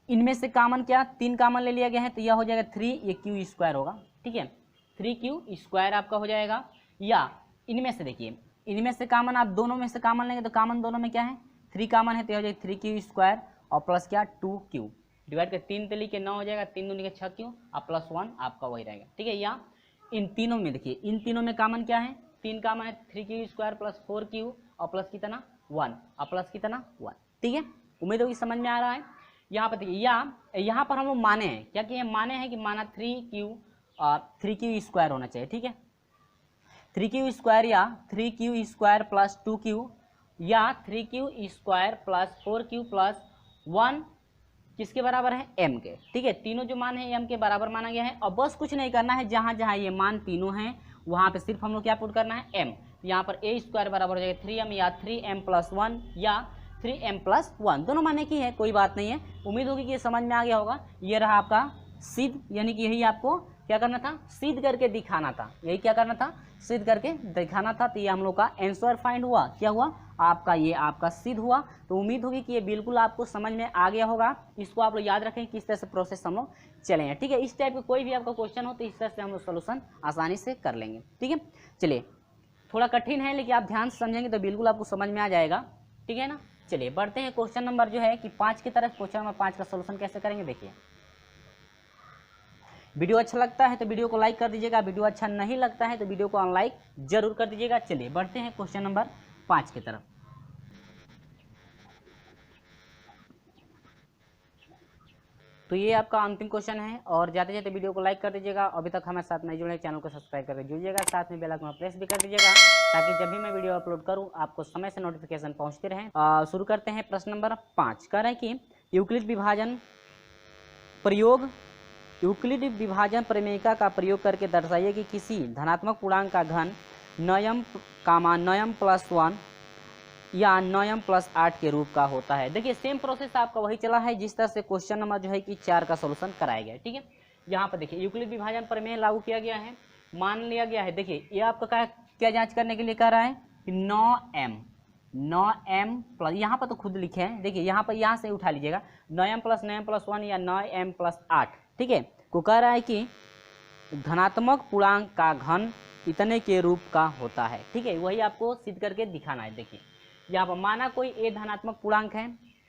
इनमें से कामन क्या 3 कामन ले लिया गया है, तो यह हो जाएगा 3, ये क्यू स्क्वायर होगा। ठीक है, 3q स्क्वायर आपका हो जाएगा, या इनमें से देखिए इनमें से कामन आप दोनों में से कामन लेंगे तो कामन दोनों में क्या है 3 कामन है, तो यह हो जाएगा 3q स्क्वायर और प्लस क्या 2q डिवाइड कर 3 3 के 9 हो जाएगा, 3 दूनी के 6q और प्लस 1 आपका वही रहेगा। ठीक है, या इन तीनों में देखिए इन तीनों में कामन क्या है 3 कामन है, 3q स्क्वायर प्लस 4q और प्लस कितना 1 और प्लस कितना 1। ठीक है, उम्मीद होगी समझ में आ रहा है। यहाँ पर देखिए या यहाँ पर हम लोग माने हैं क्या कि माने हैं कि माना 3q स्क्वायर होना चाहिए। ठीक है, 3q स्क्वायर या 3q स्क्वायर प्लस 2q या 3q square plus 4q plus 1 किसके बराबर है m के। ठीक है, तीनों जो मान है m के बराबर माना गया है। और बस कुछ नहीं करना है, जहाँ जहाँ ये मान तीनों हैं वहाँ पे सिर्फ हम लोग क्या पुट करना है m। यहाँ पर a स्क्वायर बराबर हो जाएगा 3m या 3m प्लस 1 या 3m प्लस 1, दोनों माने की है, कोई बात नहीं है। उम्मीद होगी कि ये समझ में आ गया होगा। ये रहा आपका सिद्ध, यानी कि यही आपको क्या करना था सिद्ध करके दिखाना था, यही क्या करना था सिद्ध करके दिखाना था। तो ये हम लोग का आंसर फाइंड हुआ, क्या हुआ आपका ये आपका सिद्ध हुआ। तो उम्मीद होगी कि ये बिल्कुल आपको समझ में आ गया होगा। इसको आप लोग याद रखें किस तरह से प्रोसेस हम लोग चलेंगे। ठीक है, इस टाइप का कोई भी आपका क्वेश्चन हो तो इस तरह से हम लोग सोल्यूशन आसानी से कर लेंगे। ठीक है, चलिए थोड़ा कठिन है लेकिन आप ध्यान से समझेंगे तो बिल्कुल आपको समझ में आ जाएगा। ठीक है ना, चलिए बढ़ते हैं क्वेश्चन नंबर जो है कि 5 की तरफ। क्वेश्चन नंबर 5 का सोल्यूशन कैसे करेंगे देखिए। वीडियो अच्छा लगता है तो वीडियो को लाइक कर दीजिएगा, वीडियो अच्छा नहीं लगता है तो वीडियो को अनलाइक जरूर कर दीजिएगा। चलिए बढ़ते हैं क्वेश्चन नंबर 5 की तरफ। तो ये आपका अंतिम क्वेश्चन है और जाते जाते वीडियो को लाइक कर दीजिएगा। अभी तक हमारे साथ नहीं जुड़े चैनल को सब्सक्राइब करके जुड़िएगा, साथ में बेल आइकन प्रेस भी कर दीजिएगा ताकि जब भी मैं वीडियो अपलोड करूं आपको समय से नोटिफिकेशन पहुंचते रहें। शुरू करते हैं प्रश्न नंबर 5। कह रहे हैं कि यूक्लिड विभाजन प्रयोग, यूक्लिड विभाजन प्रमेयिका का प्रयोग करके दर्शाइए कि किसी धनात्मक पूर्णांक का घन नयम प्लस 1 या नयम प्लस 8 के रूप का होता है। देखिए सेम प्रोसेस आपका वही चला है जिस तरह से क्वेश्चन नंबर जो है कि 4 का सोल्यूशन कराया गया है। ठीक है, यहाँ पर देखिए यूक्लिड विभाजन प्रमेय लागू किया गया है, मान लिया गया है। देखिए ये आपका क्या जांच करने के लिए कह रहा है कि 9m प्लस, यहाँ पर तो खुद लिखे हैं, देखिए यहाँ पर यहाँ से उठा लीजिएगा 9m प्लस 1 या 9m प्लस 8। ठीक है, को कह रहा है कि धनात्मक पूर्णांक का घन इतने के रूप का होता है। ठीक है, वही आपको सिद्ध करके दिखाना है। देखिए यहाँ पर माना कोई ए धनात्मक पूर्णांक है।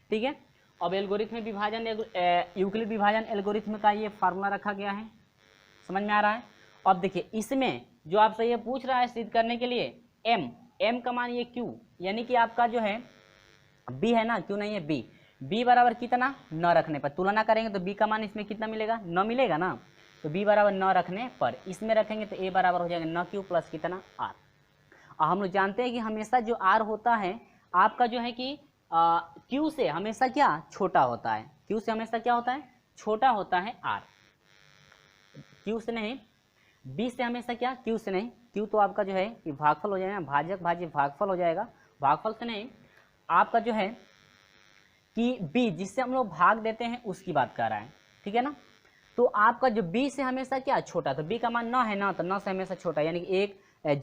ठीक है, अब एल्गोरिथम विभाजन यूक्लिड विभाजन एल्गोरिथम का ये फार्मूला रखा गया है, समझ में आ रहा है। अब देखिए इसमें जो आपसे ये पूछ रहा है सिद्ध करने के लिए m का मान ये q, यानी कि आपका जो है b है ना, क्यों नहीं है b बराबर कितना 9 रखने पर तुलना करेंगे तो b का मान इसमें कितना मिलेगा 9 मिलेगा ना। तो b बराबर 9 रखने पर इसमें रखेंगे तो a बराबर हो जाएगा 9q प्लस कितना r। और हम लोग जानते हैं कि हमेशा जो r होता है आपका जो है कि q से हमेशा क्या छोटा होता है, q से हमेशा क्या होता है छोटा होता है r, q से नहीं, b से हमेशा क्या q से नहीं, q तो आपका जो है कि भागफल हो जाएगा, भाजक भाज्य भागफल हो जाएगा, भागफल से नहीं आपका जो है कि b जिससे हम लोग भाग देते हैं उसकी बात कर रहा है। ठीक है ना, तो आपका जो b से हमेशा क्या छोटा, तो b का मान 9 है ना, तो 9 से हमेशा छोटा, यानी कि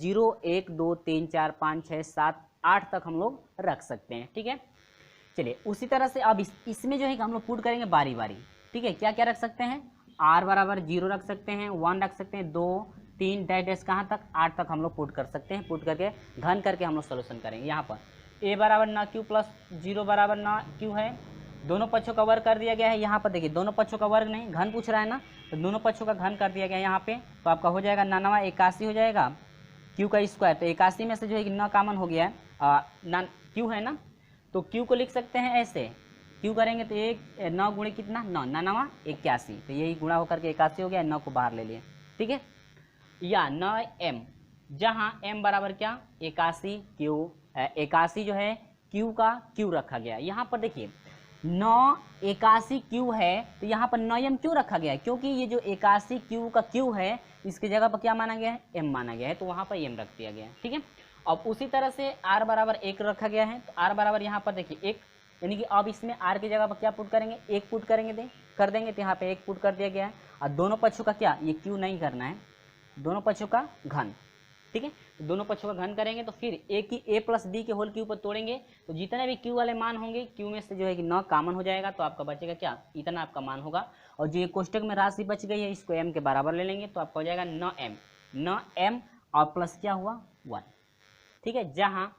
0 1 2 3 4 5 6 7 8 तक हम लोग रख सकते हैं। ठीक है, चलिए उसी तरह से अब इसमें जो है कि हम लोग पुट करेंगे बारी बारी। ठीक है, क्या क्या रख सकते हैं, r बराबर 0 रख सकते हैं, 1 रख सकते हैं, 2 3 डैश कहाँ तक 8 तक हम लोग पुट कर सकते हैं। पुट करके घन करके हम लोग सोल्यूशन करेंगे। यहाँ पर a बराबर 9q प्लस 0 बराबर 9q है, दोनों पक्षों का वर्ग कर दिया गया है। यहाँ पर देखिए दोनों पक्षों का वर्ग नहीं घन पूछ रहा है ना, तो दोनों पक्षों का घन कर दिया गया है यहाँ पे। तो आपका हो जाएगा 9 81 हो जाएगा, q का स्क्वायर, तो 81 में से जो है कि 9 कॉमन हो गया है, q है ना, तो q को लिख सकते हैं ऐसे क्यू करेंगे तो 9 गुणे कितना 9, 9 81, तो यही गुणा होकर के 81 हो गया, 9 को बाहर ले लिए, ठीक है। या 9m, जहाँ m बराबर क्या 81 क्यू, 81 जो है क्यू का क्यू रखा गया। यहाँ पर देखिए 981 क्यू है, तो यहाँ पर 9m क्यों रखा गया है, क्योंकि ये जो 81 क्यू का क्यू है इसकी जगह पर क्या माना गया है, m माना गया है, तो वहाँ पर m रख दिया गया है, ठीक है। अब उसी तरह से r बराबर 1 रखा गया है, तो r बराबर यहाँ पर देखिए 1, यानी कि अब इसमें r की जगह पर क्या पुट करेंगे, 1 पुट करेंगे कर देंगे, तो यहाँ पे 1 पुट कर दिया गया है। और दोनों पक्षों का क्या, ये क्यू नहीं करना है, दोनों पक्षों का घन, ठीक है। दोनों पक्षों का घन करेंगे तो फिर a प्लस बी के होल क्यूब पर तोड़ेंगे, तो जितने भी क्यू वाले मान होंगे क्यू में से जो है कि 9 कॉमन हो जाएगा, तो आपका बचेगा क्या, इतना आपका मान होगा। और जो ये कोष्टक में राशि बच गई है इसको m के बराबर ले लेंगे, तो आपका हो जाएगा 9m और प्लस क्या हुआ 1, ठीक है। जहाँ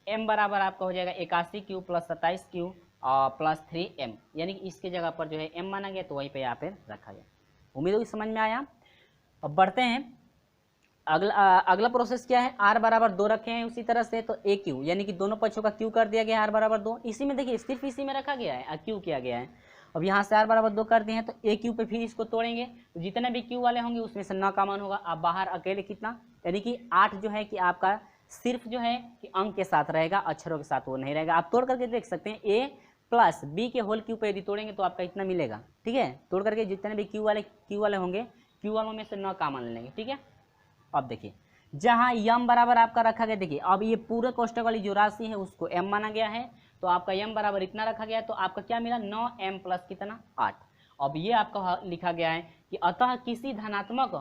m बराबर आपका हो जाएगा 81 क्यू प्लस 27 क्यू और प्लस 3m, यानी कि इसके जगह पर जो है m माना गया, तो वहीं पे यहाँ पे रखा गया। उम्मीद होगी समझ में आया। अब बढ़ते हैं, अगला प्रोसेस क्या है, r बराबर 2 रखे हैं उसी तरह से, तो a क्यू यानी कि दोनों पक्षों का क्यू कर दिया गया है r बराबर 2, इसी में देखिए सिर्फ इसी में रखा गया है क्यू किया गया है। अब यहाँ से r बराबर 2 कर दिए हैं, तो a क्यू पे फिर इसको तोड़ेंगे, तो जितने भी क्यू वाले होंगे उसमें से 9 कॉमन होगा। अब बाहर अकेले कितना, यानी कि 8 जो है कि आपका सिर्फ जो है कि अंक के साथ रहेगा, अक्षरों के साथ वो नहीं रहेगा। आप तोड़ करके देख सकते हैं, a प्लस बी के होल क्यू पे यदि तोड़ेंगे तो आपका इतना मिलेगा, ठीक है। तोड़ करके जितने भी क्यू वाले होंगे क्यू वालों में से 9 कॉमन ले लेंगे, ठीक है। अब देखिए जहाँ m बराबर आपका रखा गया, देखिए अब ये पूरे कोष्टक वाली जो राशि है उसको m माना गया है, तो आपका m बराबर इतना रखा गया, तो आपका क्या मिला 9m प्लस कितना 8। अब ये आपका लिखा गया है कि अतः किसी धनात्मक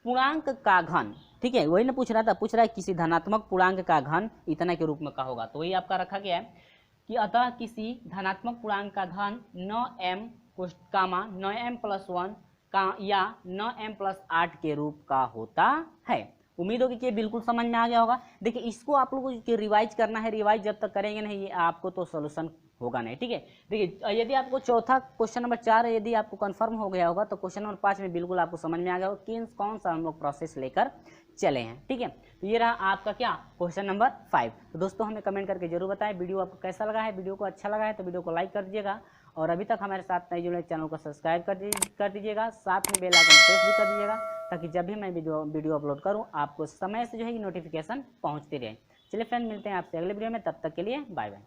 पूर्णांक का घन, ठीक है, वही ना पूछ रहा है किसी धनात्मक पूर्णांक का घन इतना के रूप में का होगा, तो वही आपका रखा गया है कि अतः किसी धनात्मक पूर्णांक का घन 9m 9m प्लस 1 का या 9m प्लस 8 के रूप का होता है। उम्मीद होगी कि ये बिल्कुल समझ में आ गया होगा। देखिए इसको आप लोगों को रिवाइज करना है, रिवाइज जब तक करेंगे नहीं ये आपको तो सोल्यूशन होगा नहीं, ठीक है। देखिए यदि आपको चौथा क्वेश्चन नंबर 4 यदि आपको कंफर्म हो गया होगा, तो क्वेश्चन नंबर 5 में बिल्कुल आपको समझ में आ गया होगा कि कौन सा हम लोग प्रोसेस लेकर चले हैं, ठीक है। तो ये रहा आपका क्या क्वेश्चन नंबर 5। तो दोस्तों हमें कमेंट करके जरूर बताएं वीडियो आपको कैसा लगा है। वीडियो को अच्छा लगा है तो वीडियो को लाइक कर दीजिएगा, और अभी तक हमारे साथ नहीं जुड़े चैनल को सब्सक्राइब कर दीजिएगा, साथ में बेल आइकन प्रेस भी कर दीजिएगा, ताकि जब भी मैं वीडियो अपलोड करूं आपको समय से जो है नोटिफिकेशन पहुंचती रहे। चलिए फ्रेंड मिलते हैं आपसे अगले वीडियो में, तब तक के लिए बाय बाय।